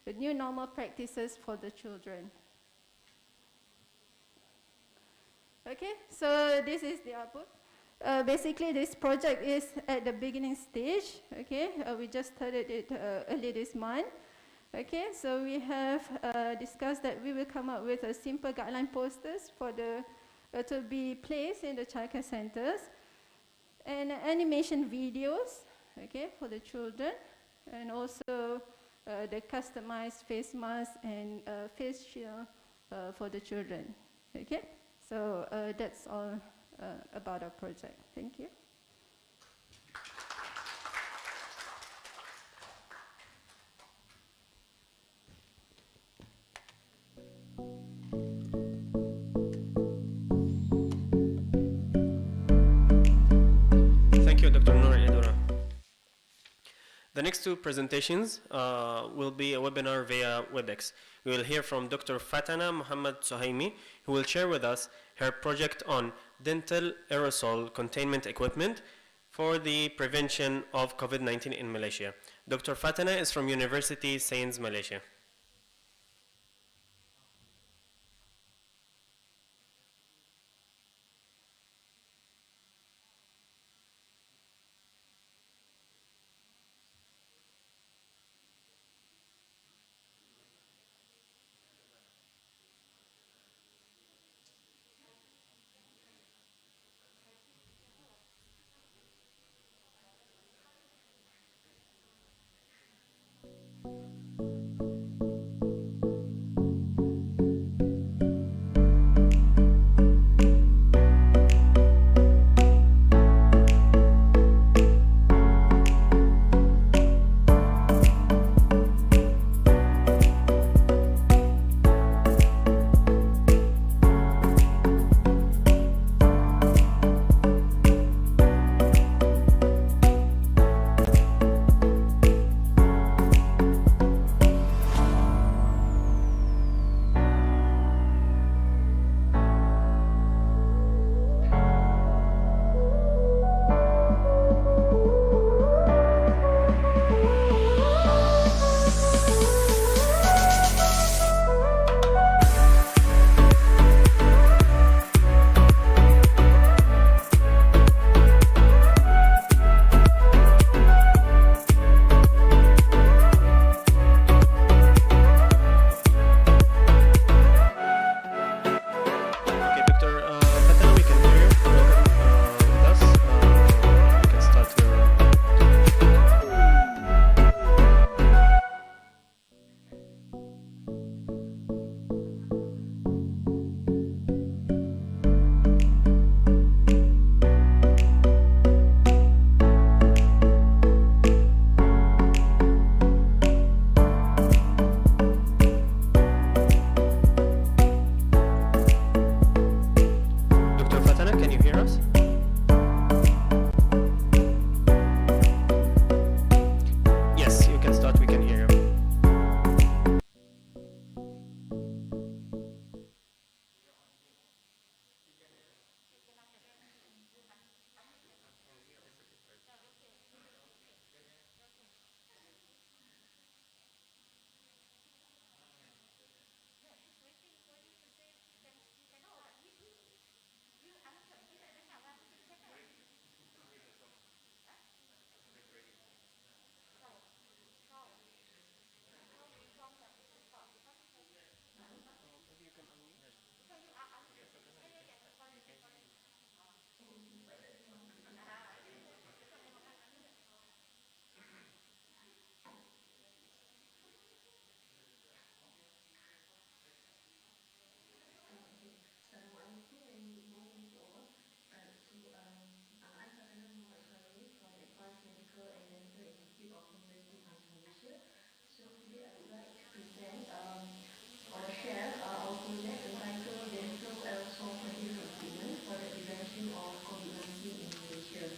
the new normal practices for the children. Okay, so this is the output. Basically, this project is at the beginning stage. Okay, we just started it early this month. Okay, so we have discussed that we will come up with a simple guideline posters for the to be placed in the childcare centers, and animation videos, okay, for the children, and also the customized face mask and face shield for the children. Okay, so that's all about our project. Thank you. Thank you, Dr. Noor Edora. The next two presentations will be a webinar via WebEx. We will hear from Dr. Fatana Muhammad Suhaimi, who will share with us her project on dental aerosol containment equipment for the prevention of COVID-19 in Malaysia. Dr. Fatana is from University Sains, Malaysia. present or share our project entitled Dental Aerosol Continuous Treatment for the Prevention of COVID-19 in Malaysia.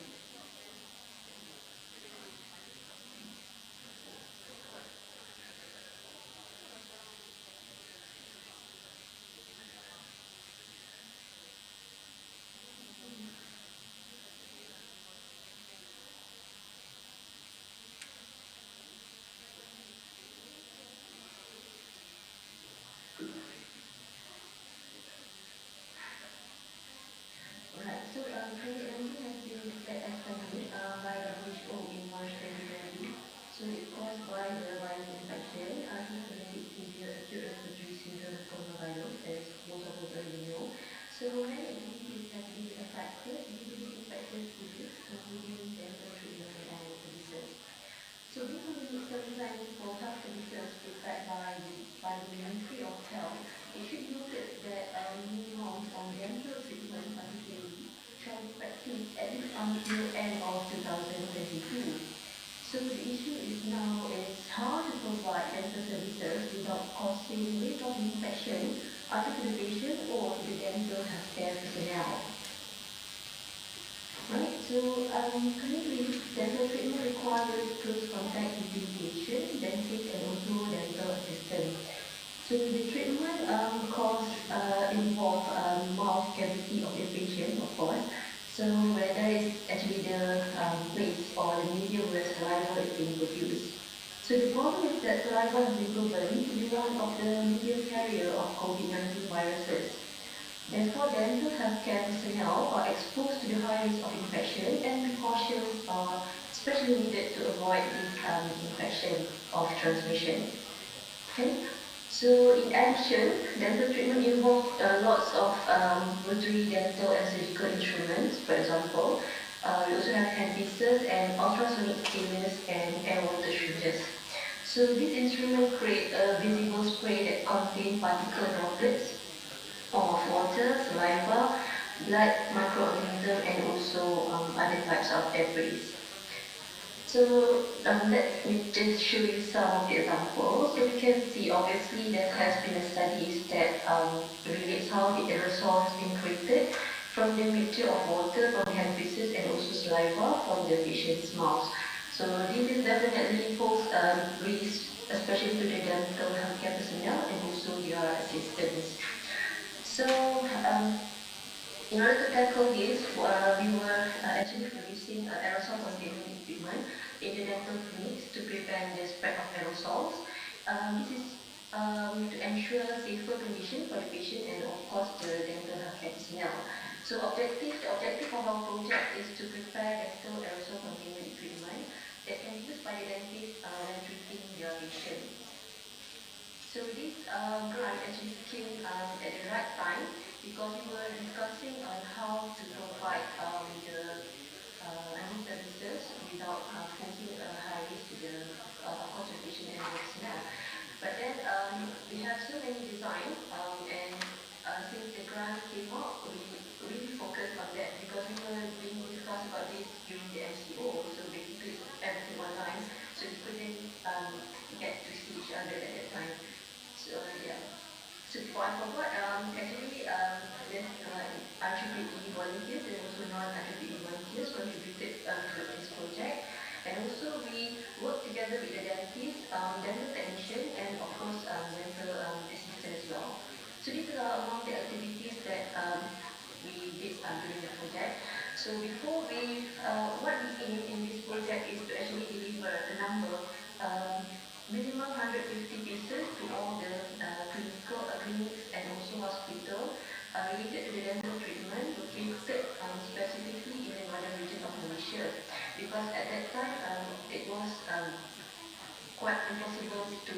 Right, so COVID-19 has been declared as pandemic by WHO in March 2020. So it's caused by the virus infection, hemolytic severe acute respiratory syndrome coronavirus, as most of us already know. So many activities have been affected, including infectious disease, including dental treatment and services. So this will be design for health services prepared by the Ministry of Health. It should be noted that new norms on dental treatment particularly shall be practiced at least until end of 2022. So the issue is now is how to provide dental services without causing risk of infection either to the patient or to the dental healthcare personnel. Right, so currently dental treatment requires close contact between patient, dentist and also dental assistant. So the treatment involve mouth cavity of the patient, of course. So whether it's actually the waste or the medium where saliva is being produced. So the problem is that saliva has been proven to be one of the medium carrier of COVID-19 viruses. Therefore, dental healthcare personnel are exposed to the high risk of infection and precautions are especially needed to avoid this infection of transmission. Okay? So in addition, dental treatment involves lots of rotary dental and surgical instruments, for example. We also have handpieces and ultrasonic scanners and air water syringes. So these instruments create a visible spray that contains particle droplets of water, saliva, blood, microorganism, and also other types of debris. So let me just show you some of the examples. So we can see, obviously, there has been a study that relates how the aerosol has been created from the mixture of water from the handpieces and also saliva from the patient's mouth. So this is definitely pose risk, especially to the dental healthcare personnel and also their assistants. So, in order to tackle this, we were actually producing aerosol containing equipment in the dental clinics to prevent the spread of aerosols. This is to ensure safer condition for the patient and of course the dental healthcare personnel. So the objective of our project is to prepare dental aerosol containing equipment that can be used by the dentist when treating their patients. So this grant actually came at the right time because we were discussing on how to provide the services without posing a high risk to the patient and the personnel. But then we have so many designs and since the grant came out, we really focused on that because we were being discussed about this during the MCO. So basically everything online, so we couldn't get to see each other at that time. So yeah. So before I forgot, actually there's IEEE volunteers and also non-IEEE volunteers contributed to this project. And also we work together with the dentist, dental technician, and of course dental assistant as well. So these are among the activities that we did during the project. So before what we aim in this project is to actually deliver a number minimum 150 pieces to all the clinics and also hospital related to the dental treatment located specifically in the northern region of Malaysia. Because at that time it was quite impossible to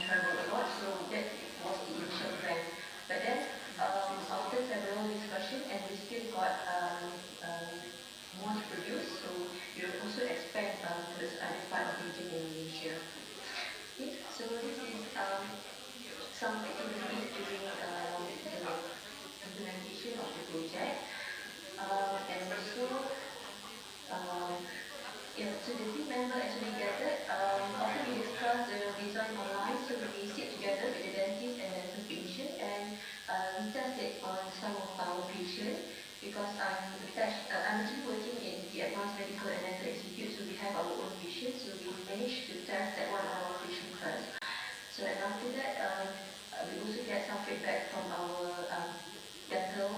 travel a lot, so that was the initial plan. But then after several discussions and we still got more to produce, so we will also expand to the other part of the region in Malaysia. Okay, so this is some activities during the implementation of the project. And also, yeah, so the team member actually gathered, after we discussed the design online, so we sit together take on some of our patients because I'm attached, I'm actually working in the Advanced Medical and Dental Institute, so we have our own patients, so we managed to test that one on our patient first. So and after that, we also get some feedback from our dental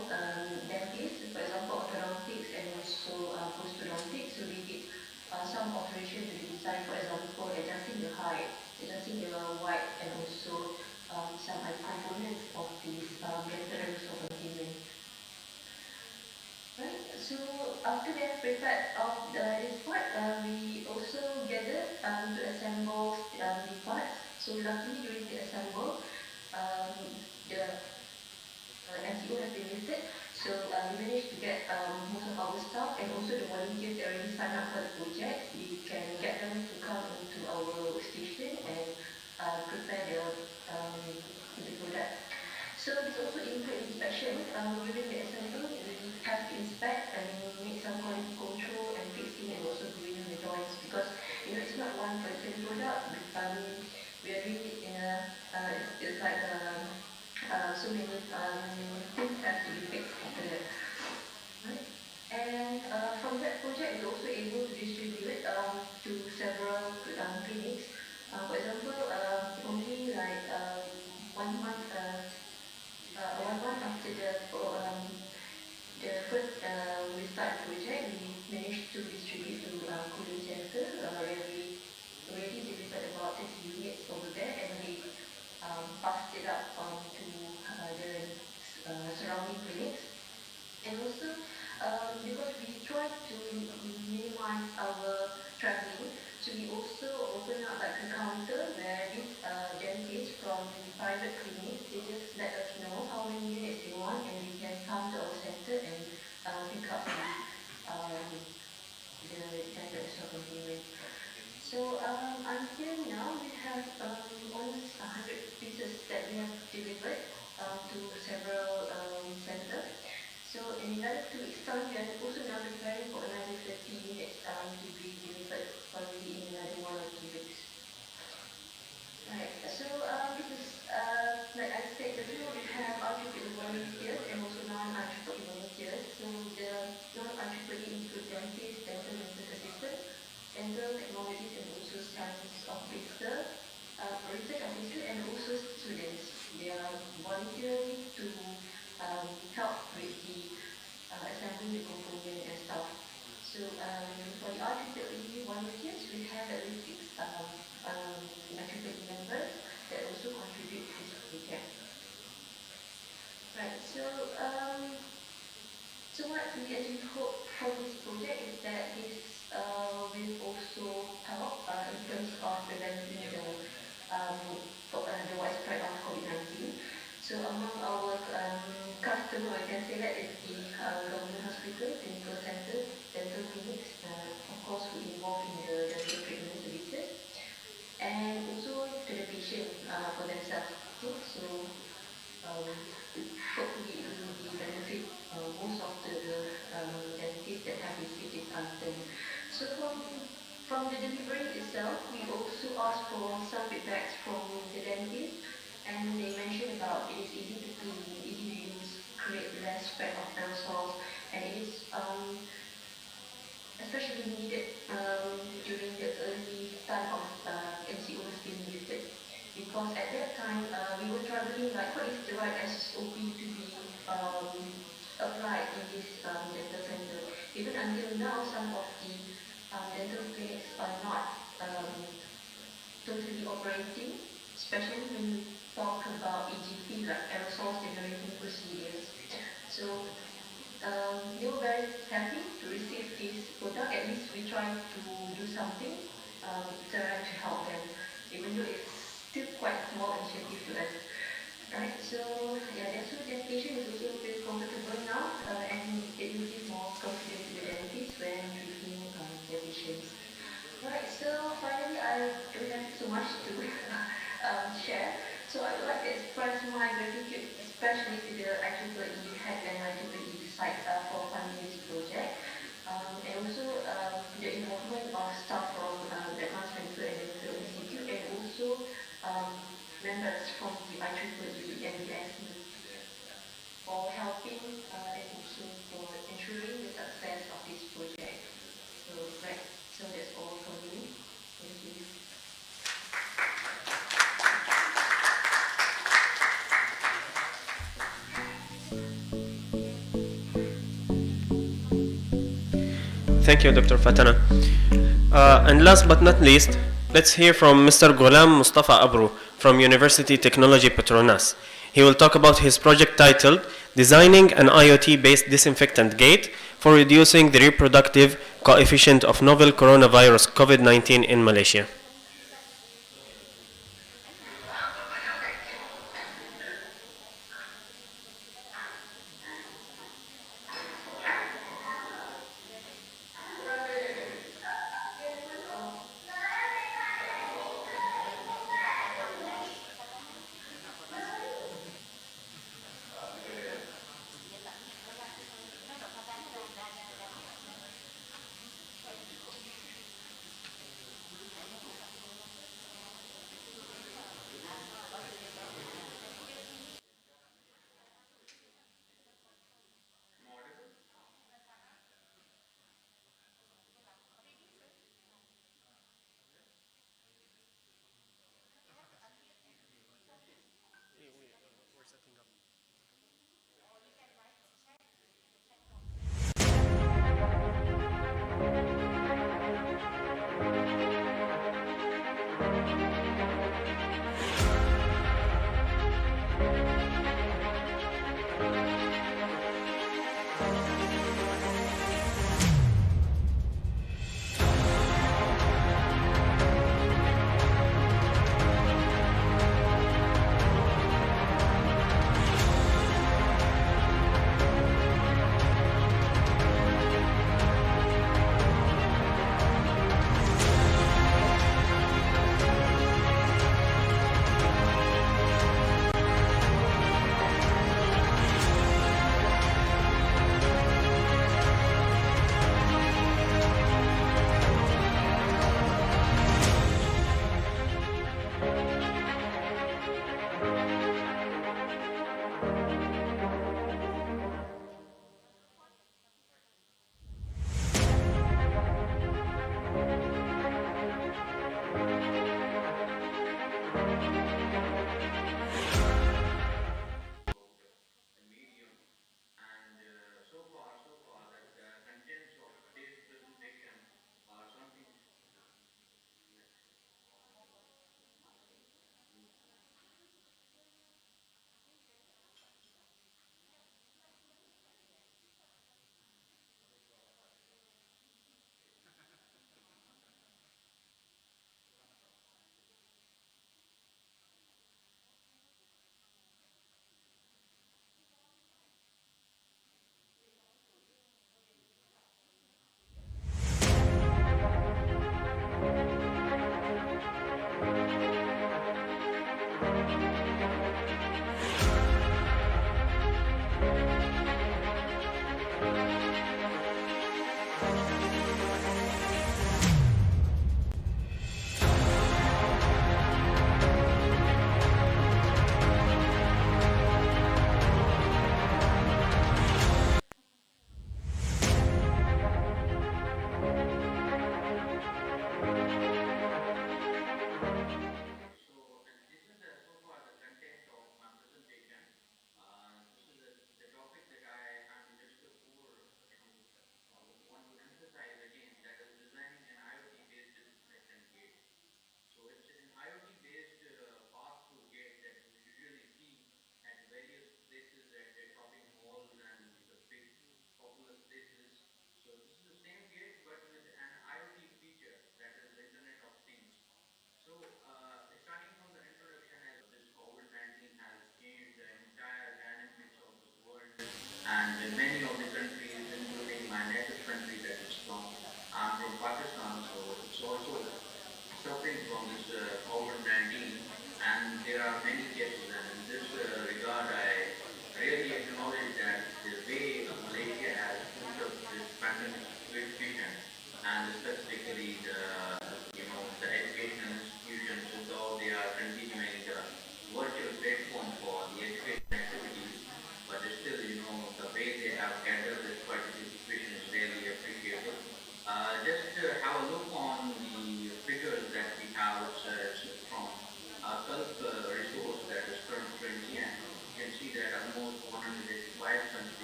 dentists, for example, orthodontics and also postodontics. So we did some alteration to the design, for example, adjusting the height, adjusting the width, and also some components of this dental resource containment. Right. So after we have prepared of this part, we also gathered to assemble the parts. So luckily during the assemble, the MCO has been listed. So we managed to get most of our staff and also the volunteers that already signed up for the project. We can get them to come into our station and prepare the product. So this also includes inspection. During the assembly, we have to inspect and make some quality control and fixing and also gluing the joints because it's not one person product. We are doing it in it's like so many things have to be fixed after that. Right? And from that project, we're also able to distribute to several clinics. For example, only like 1 month. 1 month after the first we start project, we managed to distribute to cooling center where we already delivered about 30 units over there, and we passed it up to the surrounding clinics. And also, because we try to minimize our traveling, so we also open up like a counter where these dentists from private clinics, they just let us know how many units they want, and we can come to our center and pick up the dental restorative containment. So until now, we have almost 100 pieces that we have delivered to several centers. So in another 2 weeks' time, we are also now preparing for another 30 units to be delivered probably in another 1 or 2 weeks. Right. So this is like I said earlier, we have IEEE volunteers and also non-IEEE volunteers. So the non-IEEE include dentists, dental nurses assistants, dental technologies, and also science officer, research officer, and also students. They are volunteering to help with the assembling the component and stuff. So for the IEEE volunteers, we have at least 6 IEEE members that also contribute to this project. Right. So what we actually hope from this project is that this will also help in terms of preventing the widespread of COVID-19. So among our customers, I can say that is the government hospital, clinical centers, dental clinics, of course, who involved in the dental treatment services, and also to the patient for themselves. Okay? So hopefully it will be benefit most of the dentists that have received this item. So from the delivery itself, we also asked for some feedbacks from the dentist, and they mentioned about it is easy to clean, easy to use, create less spread of aerosols, and it is especially needed during the early time of MCOs being listed. Because at that time, we were struggling like what is the right SOP to be applied in this dental center. Even until now, some of the dental clinics are not totally operating, especially when we talk about EGP, like aerosol generating procedures. So they were very happy to receive this product. At least we try to do something to help them, even though it's still quite small initiative to us. Right, so yeah, so the patient is also feel comfortable now, and it will give more confidence to the dentist when treating their patients. Right, so finally, I don't have so much to share. So I would like to express my gratitude, especially to the IEEE head and IEEE site for funding this project, and also the involvement of staff from the Advanced Medical and Dental Institute, and also members from the IEEE and the NC for and also for ensuring the success of this project. So, right, so that's all from me. Thank you. Thank you, Dr. Fatana. And last but not least, let's hear from Mr. Ghulam Mustafa Abru from University Technology Petronas. He will talk about his project titled Designing an IoT-based disinfectant gate for reducing the reproductive coefficient of novel coronavirus COVID-19 in Malaysia.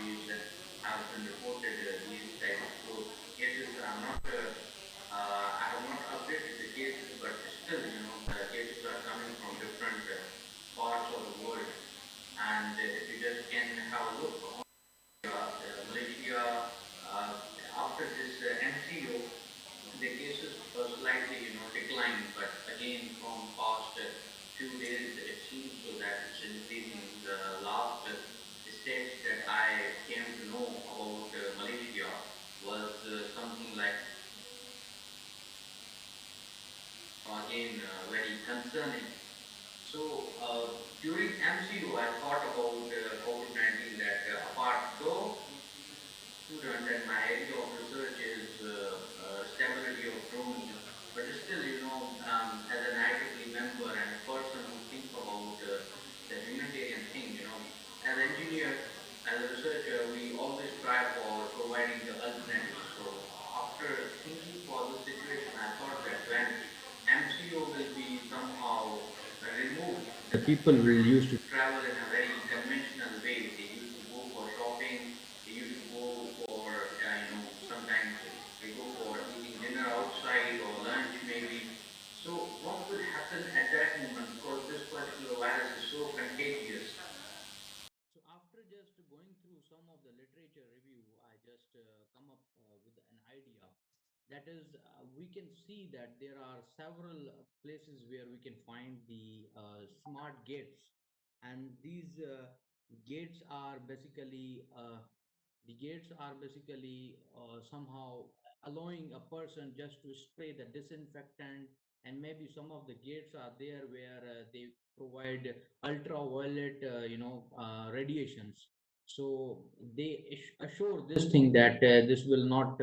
countries have been reported these type of cases. I have not updated the cases, but still, the cases are coming from different parts of the world. And if you just can have a look on Malaysia, after this MCO, the cases were slightly, declined, but again, from past few days, it seems so that it's increasing. The last stats that I came to know about Malaysia was something like, again, very concerning. So, during MCO, I thought about COVID-19 that apart, though student and my area of research is stability of drones. But still, as an IEEE member and a person who thinks about the humanitarian thing, as an engineer, as a researcher, we always try for providing the alternatives. So after thinking for this situation, I thought that when MCO will be somehow removed, the people will use to travel in a very conventional way. They used to go for shopping, they used to go for, sometimes they go for eating dinner outside or lunch maybe. So what will happen at that moment, because this particular virus is so contagious? So after just going through some of the literature review, I just come up with an idea. That is, we can see that there are several places where we can find the smart gates, and these gates are basically somehow allowing a person just to spray the disinfectant, and maybe some of the gates are there where they provide ultraviolet radiations. So they assure this thing that this will not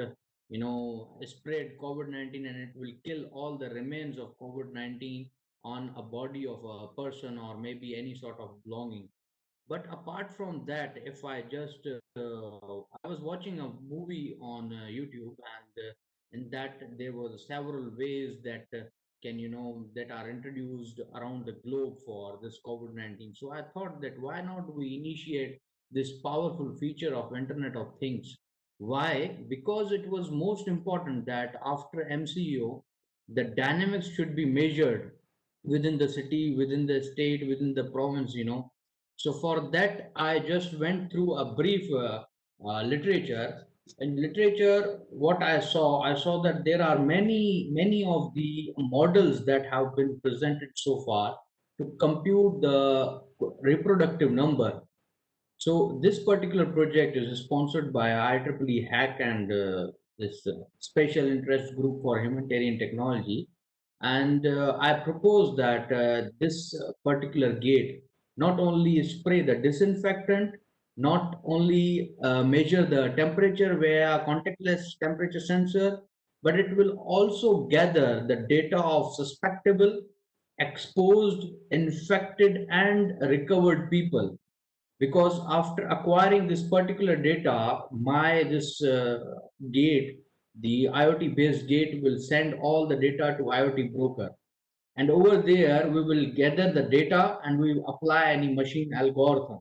spread COVID-19, and it will kill all the remains of COVID-19 on a body of a person or maybe any sort of belonging. But apart from that, if I just, I was watching a movie on YouTube, and in that there was several ways that that are introduced around the globe for this COVID-19. So I thought that why not we initiate this powerful feature of Internet of Things? Why? Because it was most important that after MCO, the dynamics should be measured within the city, within the state, within the province. So for that, I just went through a brief literature. In literature, what I saw that there are many of the models that have been presented so far to compute the reproductive number. So this particular project is sponsored by IEEE Hack and this special interest group for humanitarian technology. And I propose that this particular gate not only spray the disinfectant, not only measure the temperature via contactless temperature sensor, but it will also gather the data of suspectable, exposed, infected, and recovered people. Because after acquiring this particular data, my this gate, the IoT based gate, will send all the data to IoT broker, and over there we will gather the data and we will apply any machine algorithm.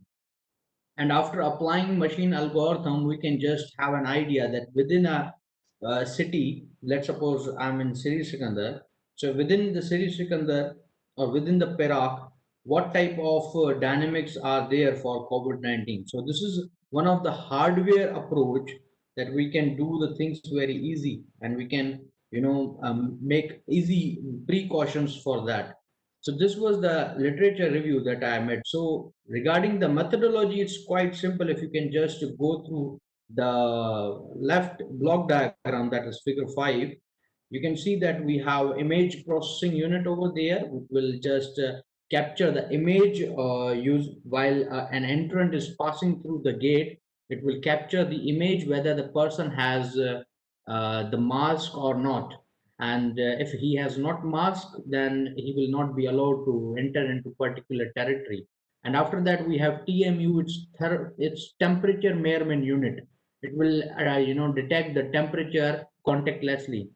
And after applying machine algorithm, we can just have an idea that within a city, let's suppose I'm in Sri Sikandar. So within the Sri Sikandar or within the Perak, what type of dynamics are there for COVID-19? So this is one of the hardware approach that we can do the things very easy, and we can make easy precautions for that. So this was the literature review that I made. So regarding the methodology, it's quite simple. If you can just go through the left block diagram, that is figure 5, you can see that we have image processing unit over there, which will just capture the image use while an entrant is passing through the gate. It will capture the image whether the person has the mask or not, and if he has not mask, then he will not be allowed to enter into particular territory. And after that, we have TMU. It's temperature measurement unit. It will detect the temperature contactlessly.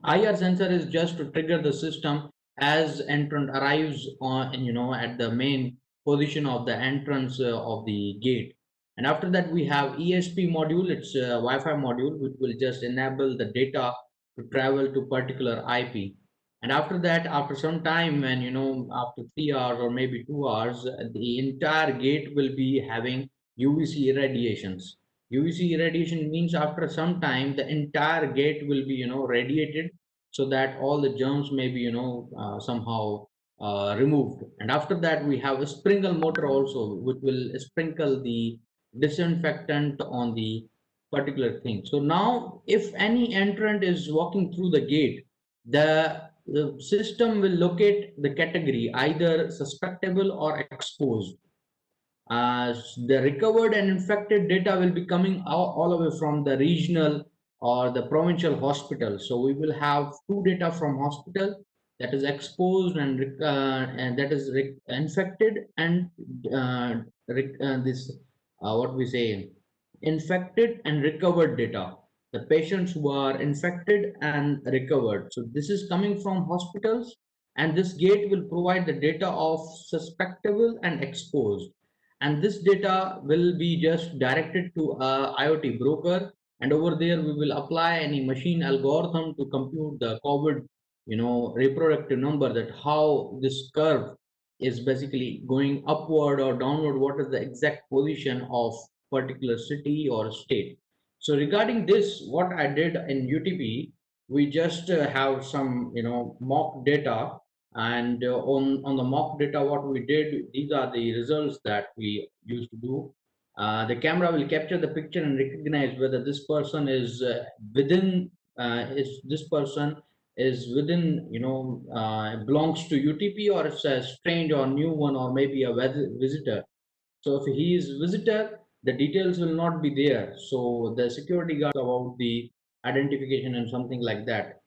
IR sensor is just to trigger the system as entrant arrives on at the main position of the entrance of the gate. And after that, we have ESP module. It's a Wi-Fi module, which will just enable the data to travel to particular IP. And after that, after some time, when after 3 hours or maybe 2 hours, the entire gate will be having UVC irradiations. UVC irradiation means after some time, the entire gate will be radiated, so that all the germs may be somehow removed. And after that, we have a sprinkle motor also, which will sprinkle the disinfectant on the particular thing. So now, if any entrant is walking through the gate, the system will locate the category either suspectable or exposed. The recovered and infected data will be coming all the way from the regional or the provincial hospital. So we will have two data from hospital, that is exposed and that is infected, and this what we say, infected and recovered data. The patients who are infected and recovered. So this is coming from hospitals, and this gate will provide the data of suspectable and exposed, and this data will be just directed to a IoT broker, and over there we will apply any machine algorithm to compute the COVID reproductive number, that how this curve is basically going upward or downward, what is the exact position of particular city or state. So regarding this, what I did in UTP, we just have some mock data, and on the mock data, what we did, these are the results that we used to do. The camera will capture the picture and recognize whether this person is within is this person is within belongs to UTP, or it's a strange or new one, or maybe a visitor. So if he is visitor, the details will not be there, so the security guard about the identification and something like that.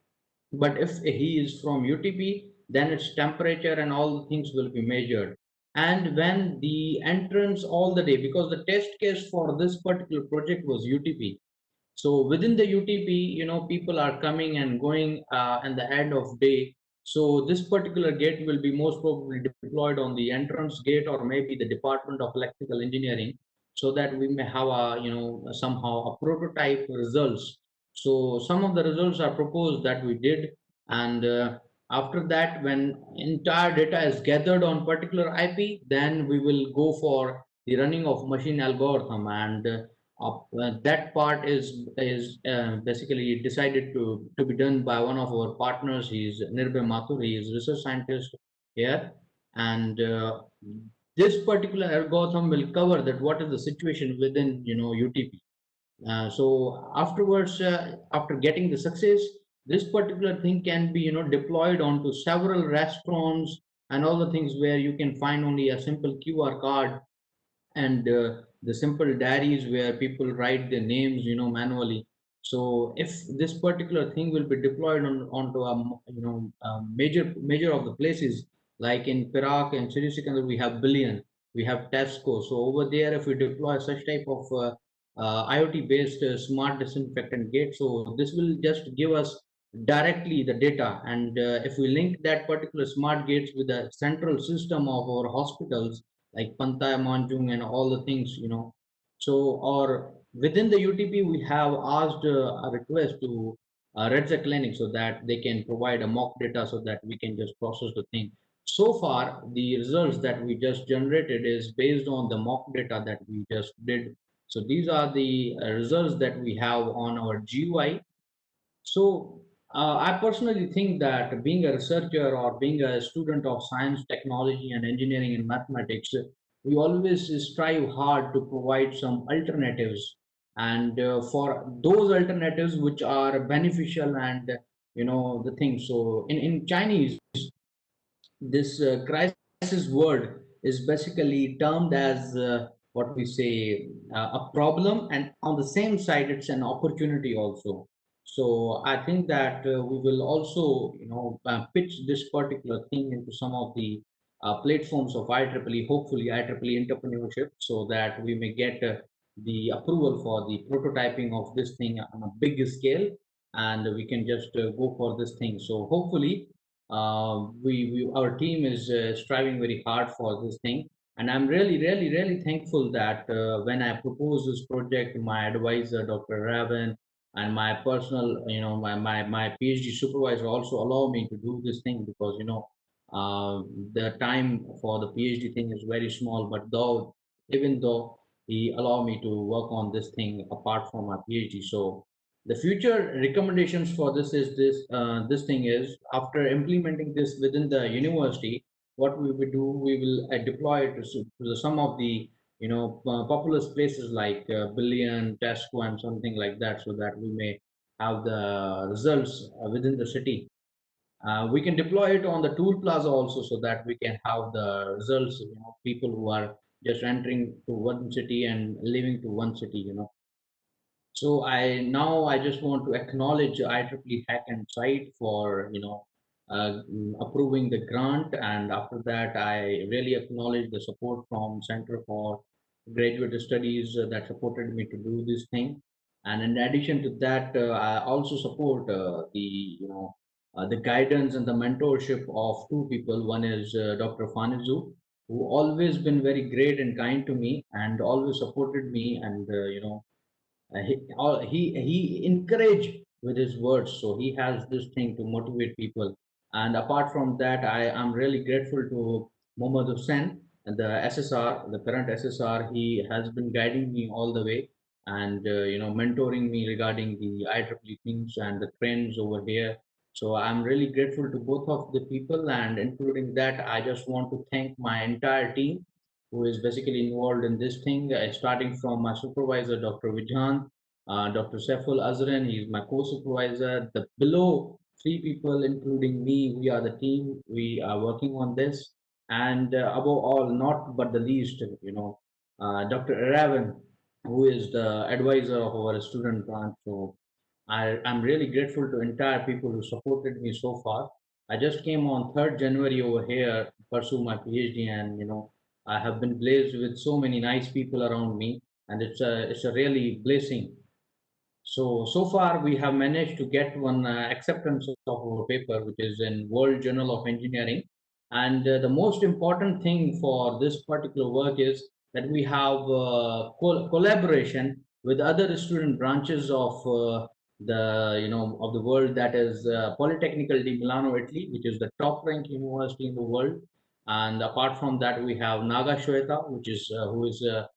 But if he is from UTP, then its temperature and all the things will be measured. And when the entrance all the day, because the test case for this particular project was UTP, so within the UTP, people are coming and going in the end of day. So this particular gate will be most probably deployed on the entrance gate, or maybe the Department of Electrical Engineering, so that we may have a somehow a prototype results. So some of the results are proposed that we did, and after that, when entire data is gathered on particular IP, then we will go for the running of machine algorithm, and that part is basically decided to be done by one of our partners. He is Nirbhay Mathur. He is research scientist here, and this particular algorithm will cover that what is the situation within UTP. So afterwards, after getting the success, this particular thing can be deployed onto several restaurants and all the things where you can find only a simple QR card, and the simple diaries where people write their names manually. So if this particular thing will be deployed onto a major of the places, like in Perak and Sri Sikandar, we have Billion, we have Tesco. So over there, if we deploy such type of IoT based smart disinfectant gate, so this will just give us directly the data, and if we link that particular smart gates with the central system of our hospitals, like Pantai, Manjung, and all the things, So, or within the UTP, we have asked a request to Redza Clinic, so that they can provide a mock data, so that we can just process the thing. So far, the results that we just generated is based on the mock data that we just did. So these are the results that we have on our GUI. So I personally think that being a researcher or being a student of science, technology, and engineering and mathematics, we always strive hard to provide some alternatives, and for those alternatives which are beneficial, and the thing. So in Chinese, this crisis word is basically termed as what we say, a problem, and on the same side it's an opportunity also. So I think that we will also pitch this particular thing into some of the platforms of IEEE, hopefully IEEE entrepreneurship, so that we may get the approval for the prototyping of this thing on a big scale, and we can just go for this thing. So hopefully our team is striving very hard for this thing, And I'm really thankful that when I proposed this project to my advisor, Dr. Ravan, and my personal, my PhD supervisor also allow me to do this thing because, the time for the PhD thing is very small, but even though he allowed me to work on this thing apart from my PhD. So the future recommendations for this is this thing is after implementing this within the university, what we will do, we will deploy it to some of the populous places like Billion, Tesco, and something like that, so that we may have the results within the city. We can deploy it on the tool plaza also, so that we can have the results. People who are just entering to one city and leaving to one city. So I just want to acknowledge IEEE Hack and Site for approving the grant, and after that I really acknowledge the support from Center for Graduate Studies that supported me to do this thing. And in addition to that, I also support the guidance and the mentorship of two people. One is Dr. Fanizu, who always been very great and kind to me and always supported me, and he encouraged with his words, so he has this thing to motivate people. And apart from that, I am really grateful to Mohammad Hussain, the SSR, the current SSR. He has been guiding me all the way, and mentoring me regarding the IEEE things and the trends over here. So I'm really grateful to both of the people, and including that, I just want to thank my entire team who is basically involved in this thing, starting from my supervisor, Dr. Vijan, Dr. Saiful Azran, he is my co-supervisor. The below three people, including me, we are the team. We are working on this. And above all, not but the least, Dr. Aravan, who is the advisor of our student branch. So I'm really grateful to entire people who supported me so far. I just came on 3rd January over here to pursue my PhD, and I have been blessed with so many nice people around me, and it's a really blessing. So far we have managed to get one acceptance of our paper, which is in World Journal of Engineering. And the most important thing for this particular work is that we have collaboration with other student branches of the world. That is Politecnico di Milano, Italy, which is the top ranked university in the world. And apart from that, we have Naga Shweta, who is a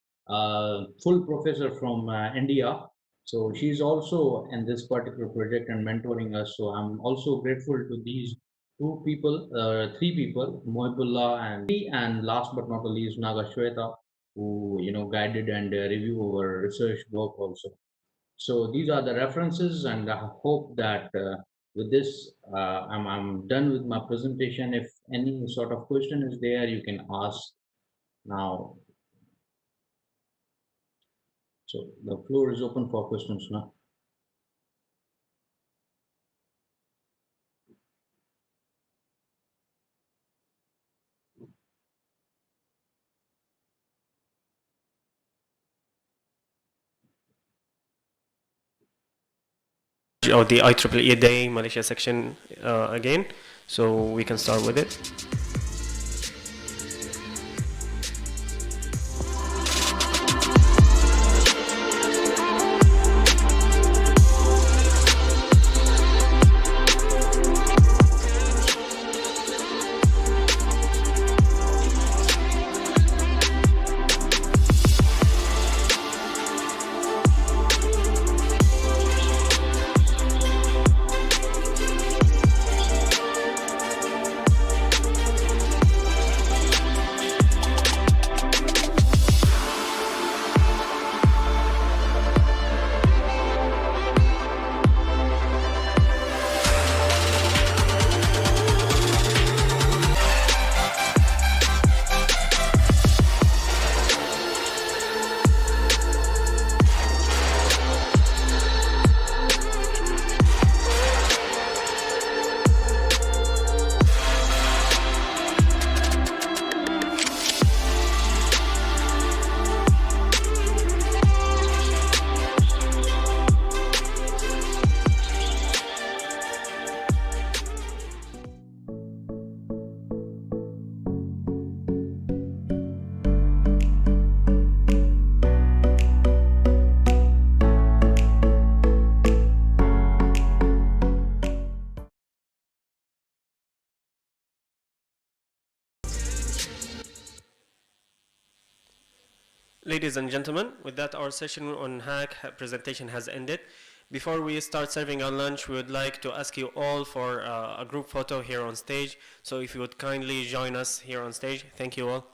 full professor from India. So she's also in this particular project and mentoring us. So I'm also grateful to these three people, Mohibullah and last but not the least, Naga Shweta, who guided and review our research work also. So these are the references, and I hope that with this, I'm done with my presentation. If any sort of question is there, you can ask now. So the floor is open for questions now. Or the IEEE Day Malaysia section again, so we can start with it. Ladies and gentlemen, with that our session on hack presentation has ended. Before we start serving our lunch, we would like to ask you all for a group photo here on stage. So if you would kindly join us here on stage. Thank you all.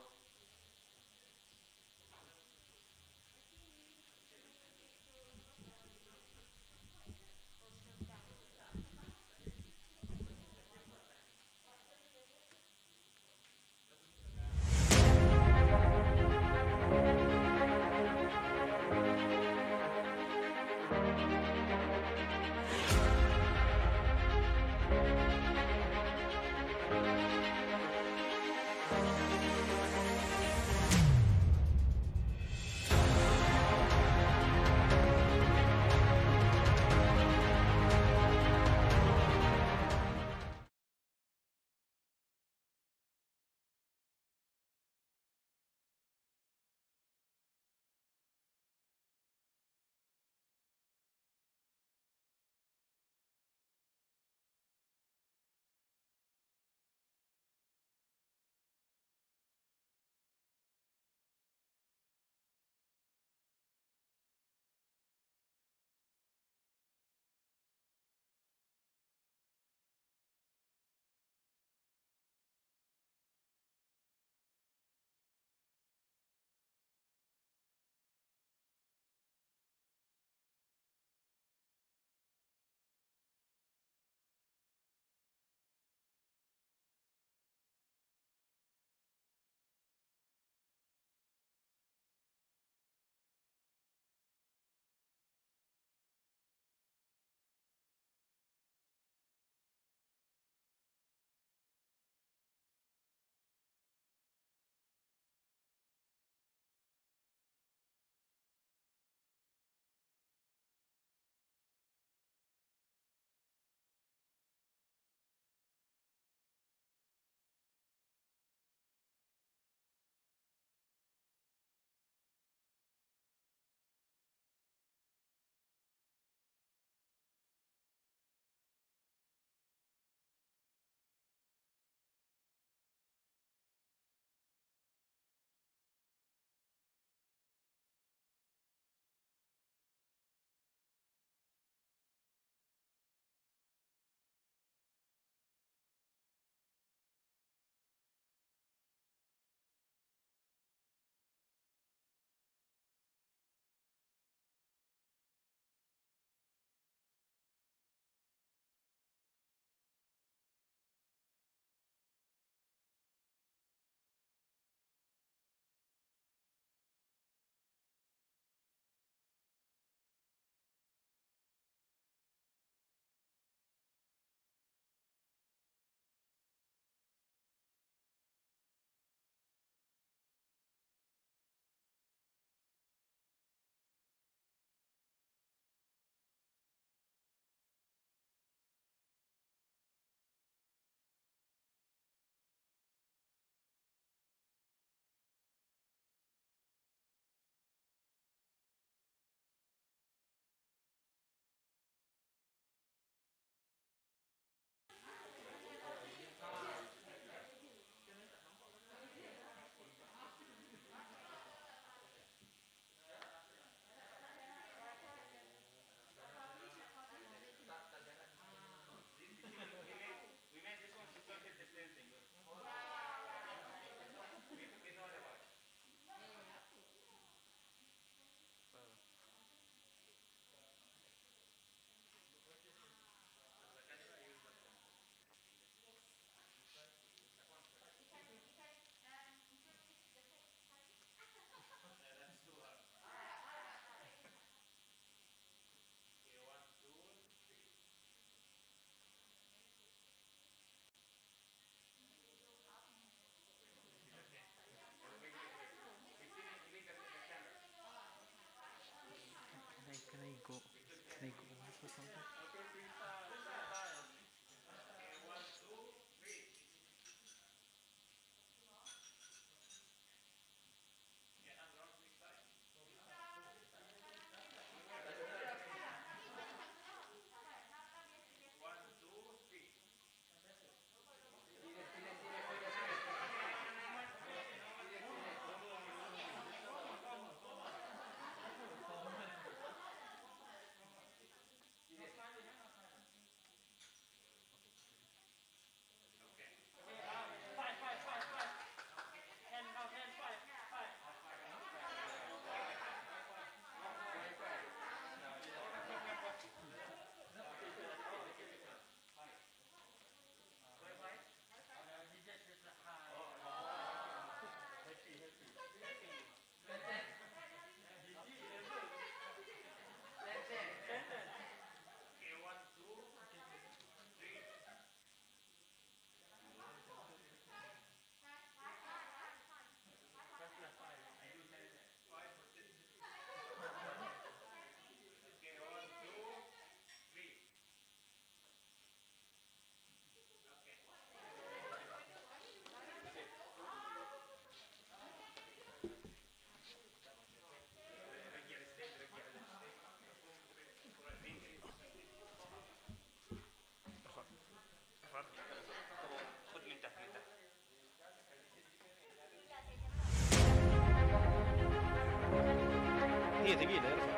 ثقيلة ارفع.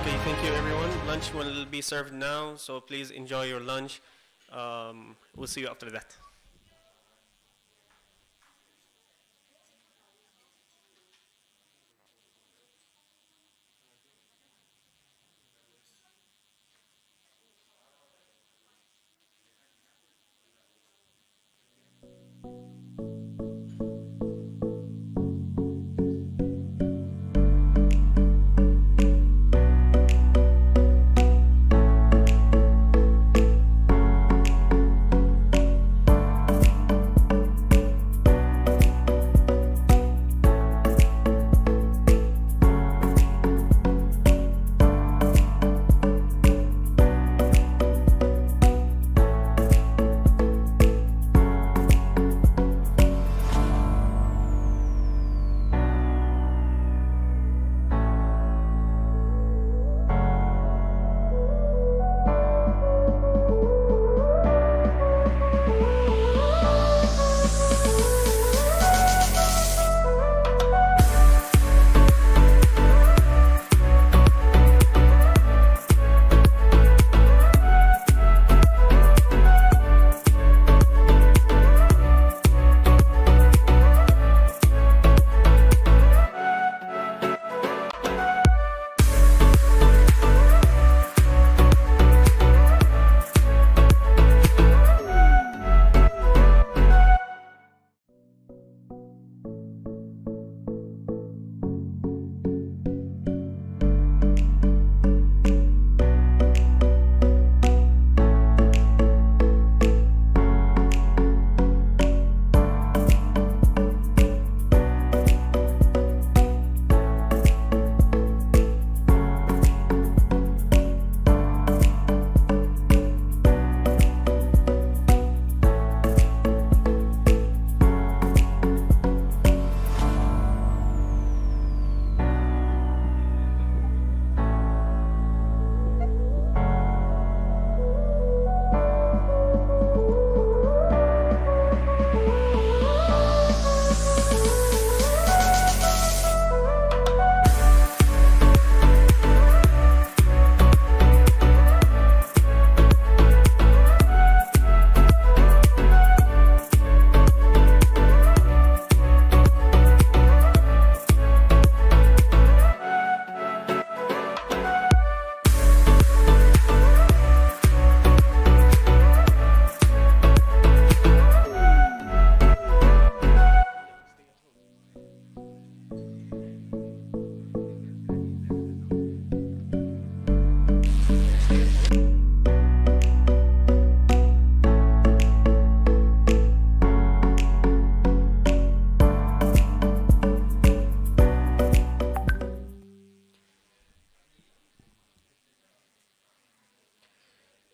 Okay, thank you everyone. Lunch will be served now, so please enjoy your lunch. We'll see you after that.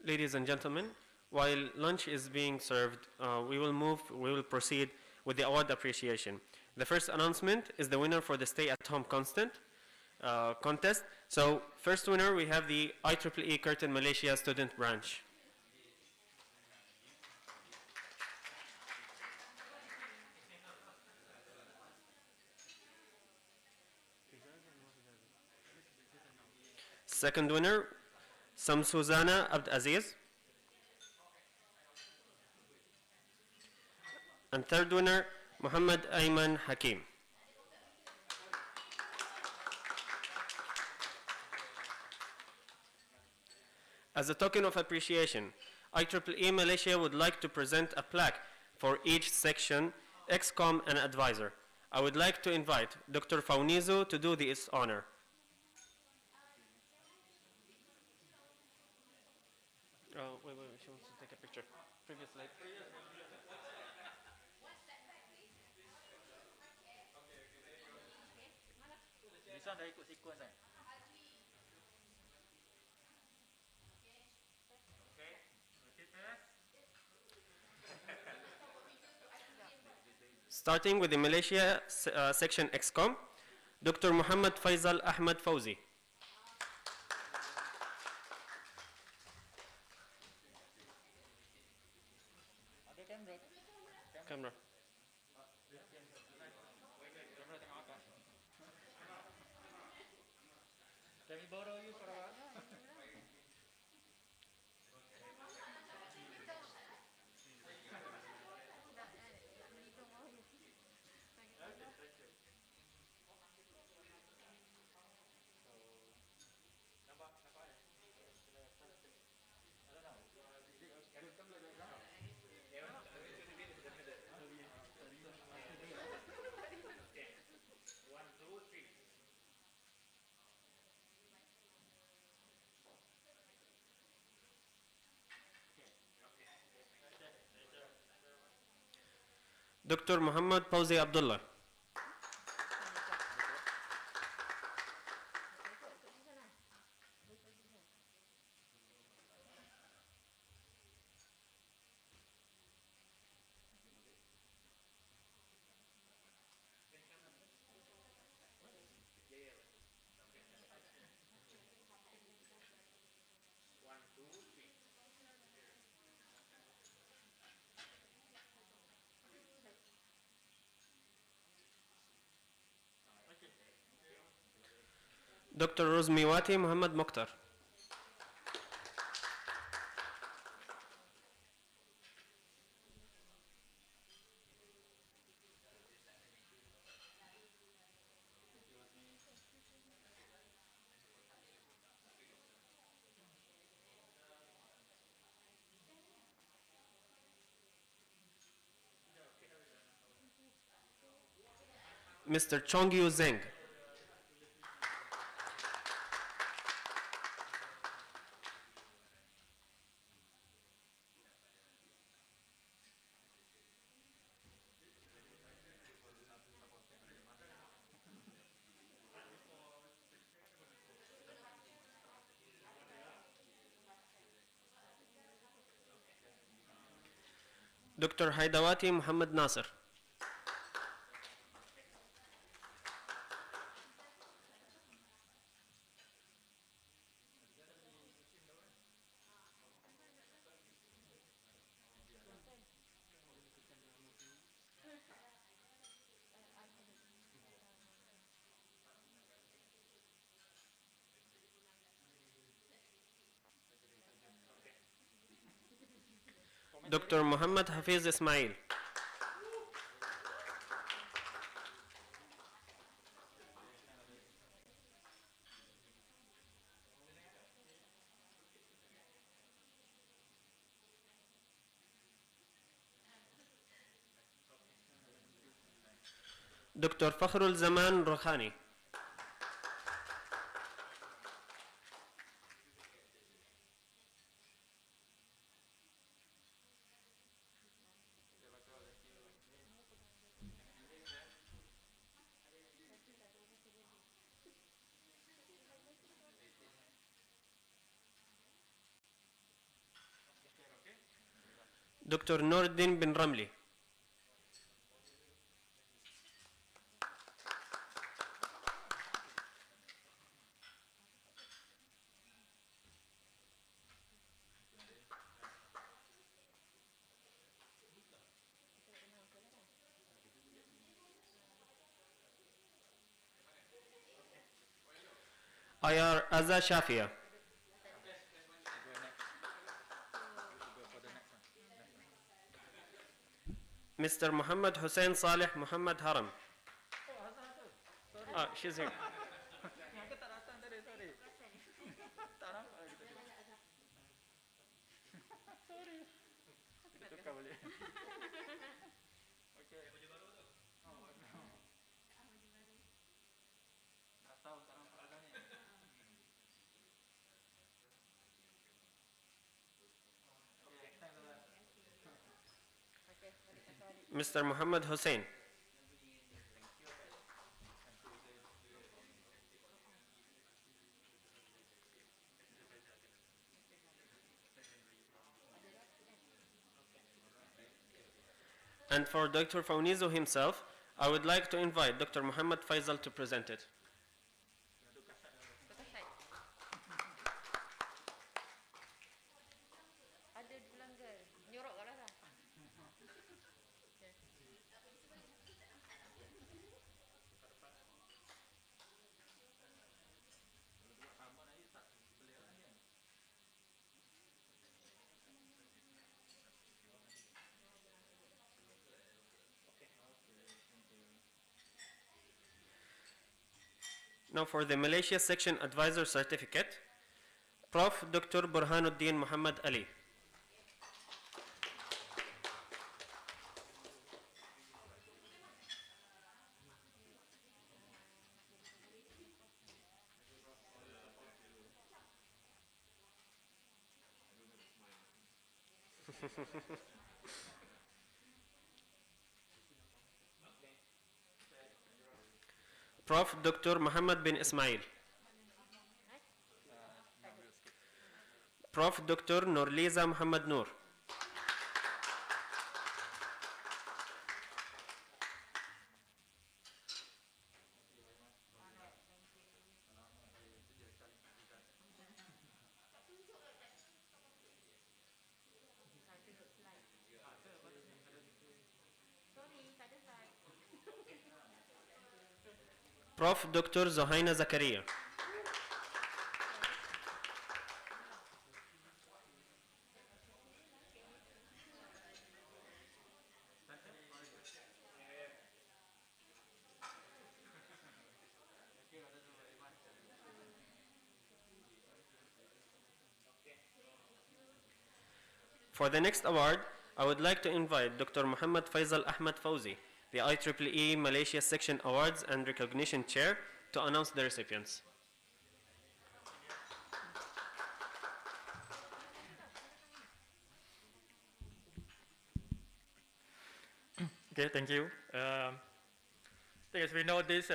Ladies and gentlemen, while lunch is being served, we will proceed with the award appreciation. The first announcement is the winner for the Stay at Home contest. So first winner, we have the IEEE Curtin Malaysia Student Branch. Second winner, Samsuzana Abd Aziz. And third winner, Muhammad Ayman Hakim. As a token of appreciation, IEEE Malaysia would like to present a plaque for each section, ExCom and advisor. I would like to invite Dr. Faunizu to do this honor. Wait, she wants to take a picture. Previous slide. This one dah ikut sequence kan? Okay, repeat first. Starting with the Malaysia section XCOM, Dr. Muhammad Faisal Ahmad Fauzi. Ada kamera? Camera. Kamera tengok apa? Can we borrow you for a while? Dr. Muhammad Fauzi Abdullah. Dr. Rozmiwati Muhammad Mokhtar. Mr. Chongyu Zeng. Dr. Haidawati Muhammad Nasir. Dr. Muhammad Hafiz Ismail. Dr. Fakhrul Zaman Rohani. Dr. Nuruddin bin Ramli. Ayar Azza Shafia. Mr. Muhammad Hussein Saleh Muhammad Haram. Ah, she's here. Aku tak datang tadi, sorry. Tak nampak lagi tadi. Sorry. Kita tukar balik. Okay. Oh, no. Tak tahu, tak nampak agaknya. Okay, thanks a lot. Mr. Muhammad Hussein. And for Dr. Faunizo himself, I would like to invite Dr. Muhammad Faisal to present it. Now for the Malaysia Section Advisor Certificate, Prof. Dr. Burhanuddin Muhammad Ali. Prof. Dr. Muhammad bin Ismail. Prof. Dr. Nurliza Muhammad Noor. Prof. Dr. Zohaina Zakaria. For the next award, I would like to invite Dr. Muhammad Faisal Ahmad Fauzi, the IEEE Malaysia Section Awards and Recognition Chair, to announce the recipients. Okay, thank you. As we know, this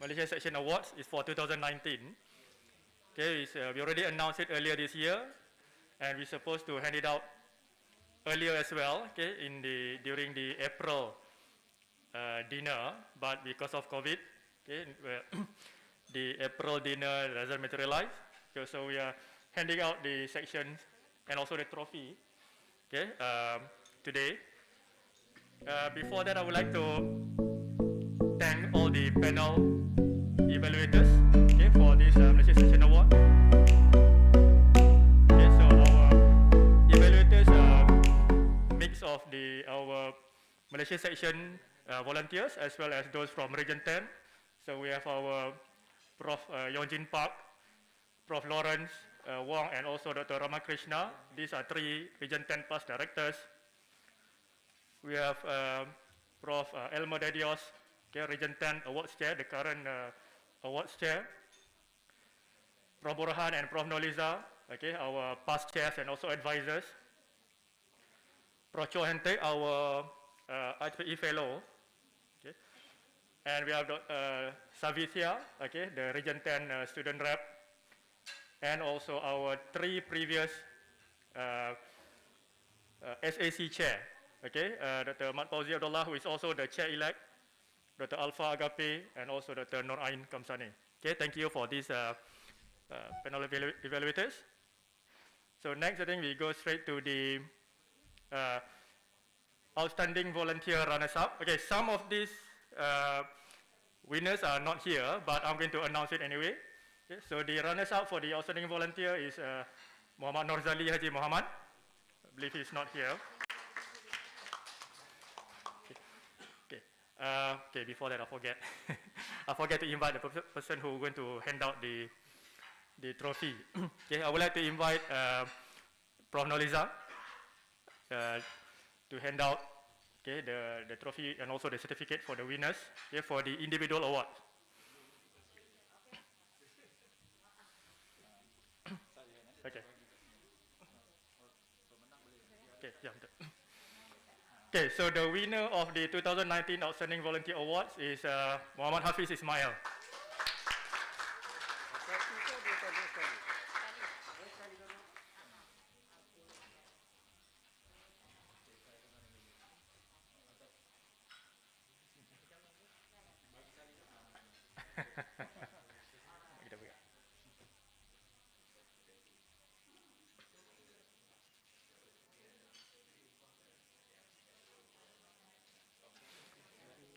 Malaysia Section Awards is for 2019. Okay, we already announced it earlier this year, and we're supposed to hand it out earlier as well. Okay, during the April dinner, but because of COVID, okay, the April dinner doesn't materialize. Okay, so we are handing out the sections and also the trophy. Okay, today. Before that, I would like to thank all the panel evaluators, okay, for this Malaysia Section Award. Okay, so our evaluators are a mix of our Malaysia Section volunteers as well as those from Region 10. So we have our Prof. Yongjin Park, Prof. Lawrence Wong, and also Dr. Ramakrishna. These are 3 Region 10 past directors. We have Prof. Elmo Dedios, okay, Region 10 Awards Chair, the current Awards Chair. Prof. Burhan and Prof. Noliza, okay, our past chairs and also advisors. Prof. Cho Hente, our IEEE Fellow. Okay. And we have Savithia, okay, the Region 10 Student Rep. And also our 3 previous SAC Chair. Okay, Dr. Mat Fauzi Abdullah, who is also the chair-elect, Dr. Alpha Agape, and also Dr. Nur Ain Kamsani. Okay, thank you for these panel evaluators. So next, I think we go straight to the outstanding volunteer runners-up. Okay, some of these winners are not here, but I'm going to announce it anyway. Okay, so the runners-up for the outstanding volunteer is Muhammad Norzali Haji Muhammad. I believe he's not here. Okay, before that I forget. I forget to invite the person who is going to hand out the trophy. Okay, I would like to invite Prof. Noliza to hand out, okay, the trophy and also the certificate for the winners, okay, for the individual award. Okay. Okay, yeah. Okay, so the winner of the 2019 Outstanding Volunteer Awards is Muhammad Hafiz Ismail.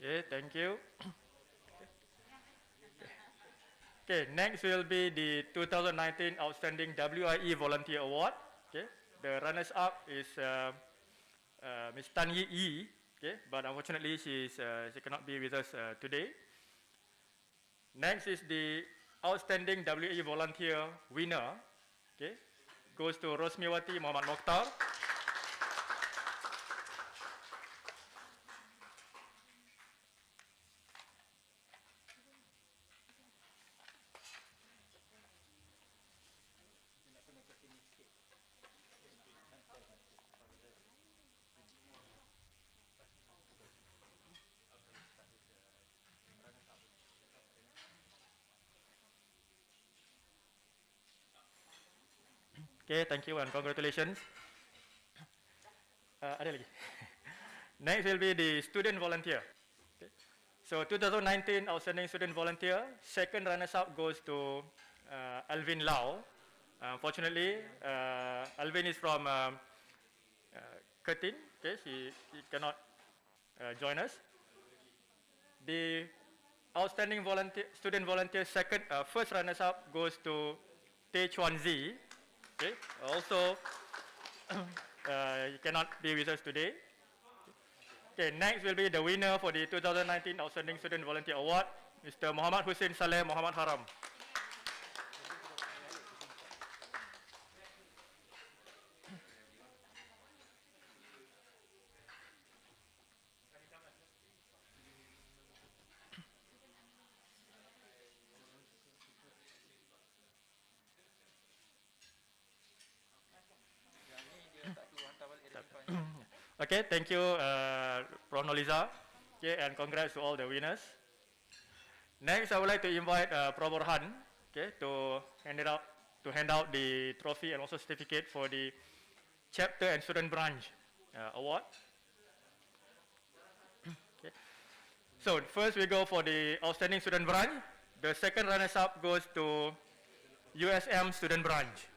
Okay, thank you. Okay, next will be the 2019 Outstanding WIE Volunteer Award. Okay, the runners-up is Ms. Tan Yi Yi. Okay, but unfortunately she cannot be with us today. Next is the Outstanding WIE Volunteer winner. Okay, goes to Rosmiwati Muhammad Mokhtar. Okay, thank you and congratulations. Ada lagi. Next will be the student volunteer. Okay. So 2019 outstanding student volunteer, second runners-up goes to Alvin Lau. Unfortunately, Alvin is from Kertin. Okay, he cannot join us. The outstanding student volunteer first runners-up goes to Teh Chuan Zi. Okay, also he cannot be with us today. Okay, next will be the winner for the 2019 Outstanding Student Volunteer Award, Mr. Muhammad Hussein Saleh Muhammad Haram. Okay, thank you, Prof. Noliza. Okay, and congrats to all the winners. Next, I would like to invite Prof. Orhan, okay, to hand out the trophy and also certificate for the chapter and student branch award. Okay. So first we go for the outstanding student branch. The second runners-up goes to USM student branch.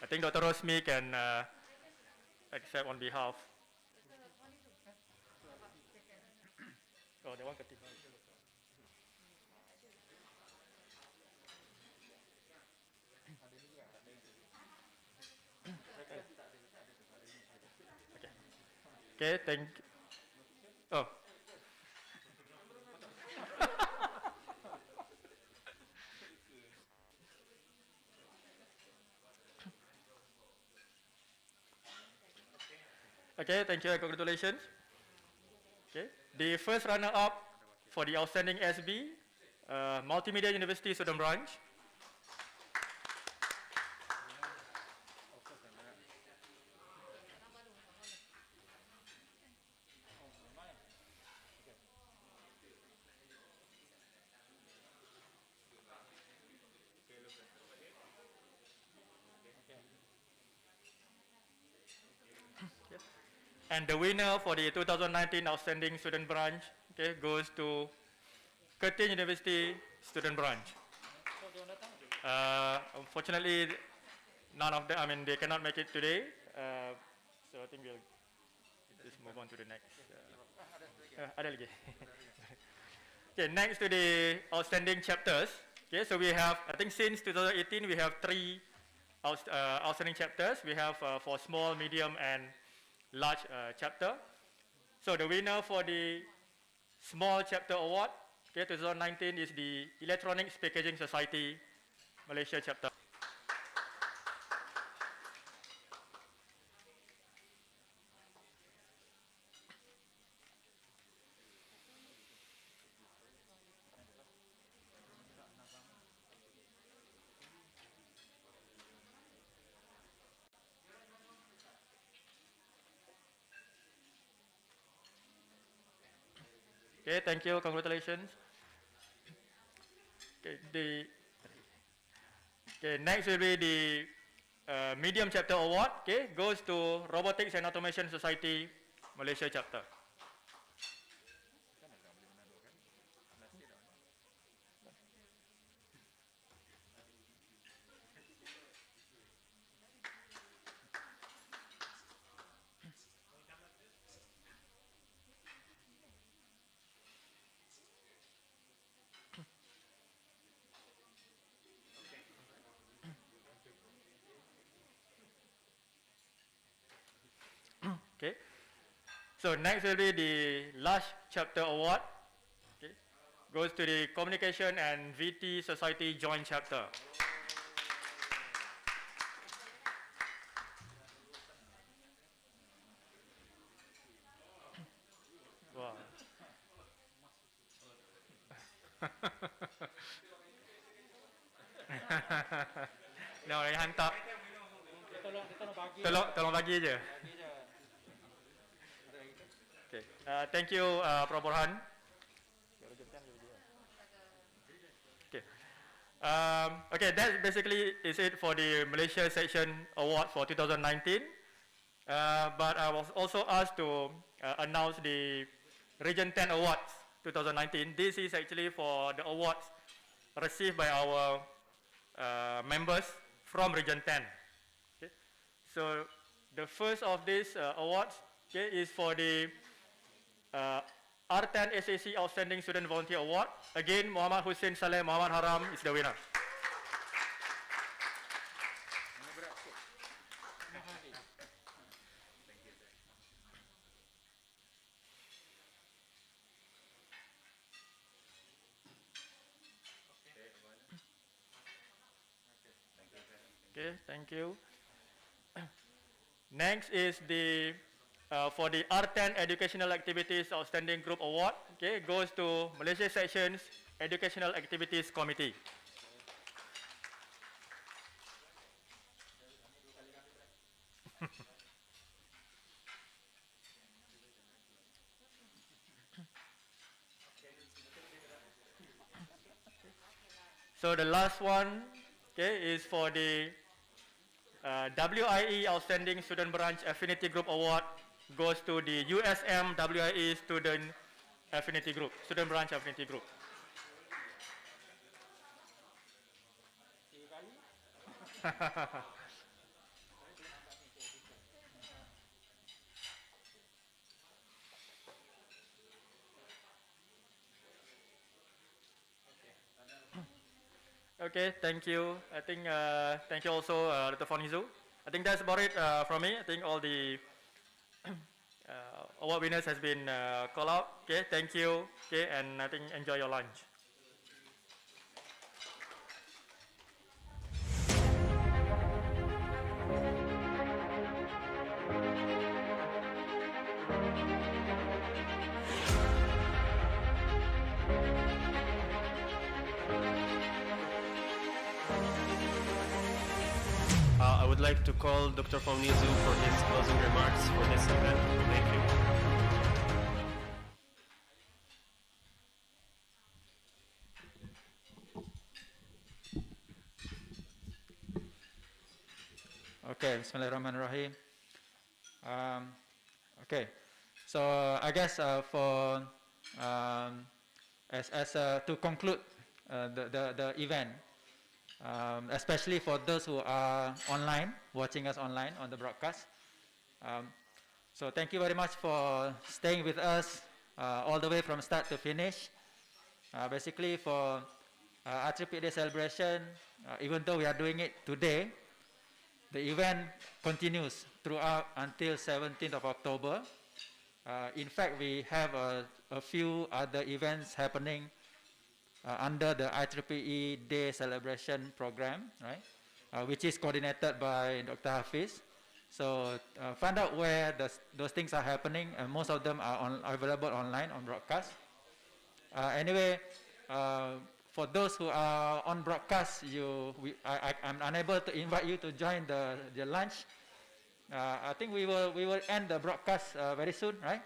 I think Dr. Rosmi can accept on behalf. Oh, they want to Okay. Okay, thank you. Oh. Okay, thank you and congratulations. Okay, the first runner-up for the outstanding SB, Multimedia University Student Branch. And the winner for the 2019 Outstanding Student Branch, okay, goes to Curtin University Student Branch. Unfortunately, none of them, they cannot make it today. So I think we'll just move on to the next. Ada lagi. Okay, next to the outstanding chapters. Okay, so we have, I think since 2018, we have 3 outstanding chapters. We have for small, medium, and large chapter. So the winner for the small chapter award, okay, 2019 is the Electronics Packaging Society Malaysia chapter. Okay, thank you, congratulations. Okay, next will be the medium chapter award. Okay, goes to Robotics and Automation Society Malaysia chapter. Okay. So next will be the last chapter award. Okay. Goes to the Communication and VT Society Joint Chapter. Wow. No, dia hantar. Tolong bagi je. Okay. Thank you, Prof. Borhan. Okay. Okay, that basically is it for the Malaysia Section Award for 2019. But I was also asked to announce the Region 10 Awards 2019. This is actually for the awards received by our members from Region 10. Okay. So the first of these awards, okay, is for the R10 SAC Outstanding Student Volunteer Award. Again, Muhammad Hussein Saleh Muhammad Haram is the winner. Okay, thank you. Next is the for the R10 Educational Activities Outstanding Group Award. Okay, goes to Malaysia Sections Educational Activities Committee. So the last one, okay, is for the WIE Outstanding Student Branch Affinity Group Award. Goes to the USM WIE Student Affinity Group, Student Branch Affinity Group. Okay, thank you. I think thank you also, Dr. Fonizu. I think that's about it from me. I think all the award winners has been called out. Okay, thank you. Okay, and I think enjoy your lunch. I would like to call Dr. Fonizu for his closing remarks for this event. Thank you. Okay, Bismillahirrahmanirrahim. Okay, so I guess for to conclude the event, especially for those who are online, watching us online on the broadcast. So thank you very much for staying with us all the way from start to finish. Basically for IEEE Day celebration, even though we are doing it today, the event continues throughout until 17th of October. In fact, we have a few other events happening under the IEEE Day celebration program, right? Which is coordinated by Dr. Hafiz. So find out where those things are happening, and most of them are available online on broadcast. Anyway, for those who are on broadcast, I'm unable to invite you to join the lunch. I think we will end the broadcast very soon, right?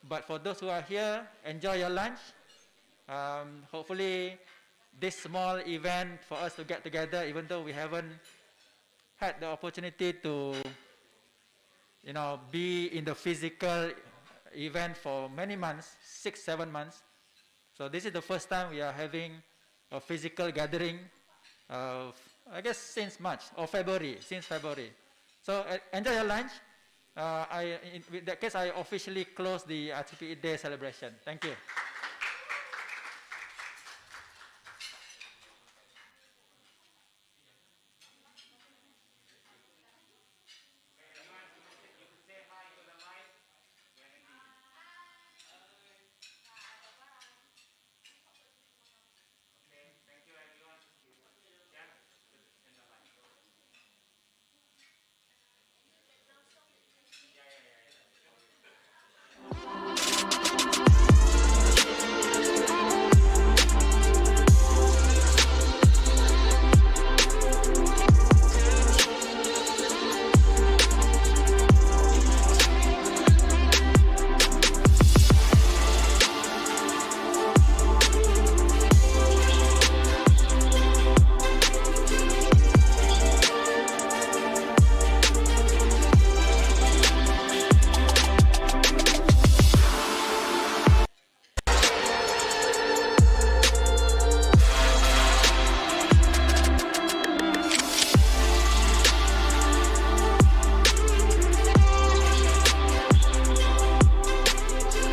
But for those who are here, enjoy your lunch. Hopefully, this small event for us to get together, even though we haven't had the opportunity to, be in the physical event for many months, 6-7 months. So this is the first time we are having a physical gathering, I guess since February. So enjoy your lunch. In that case, I officially close the IEEE Day celebration. Thank you.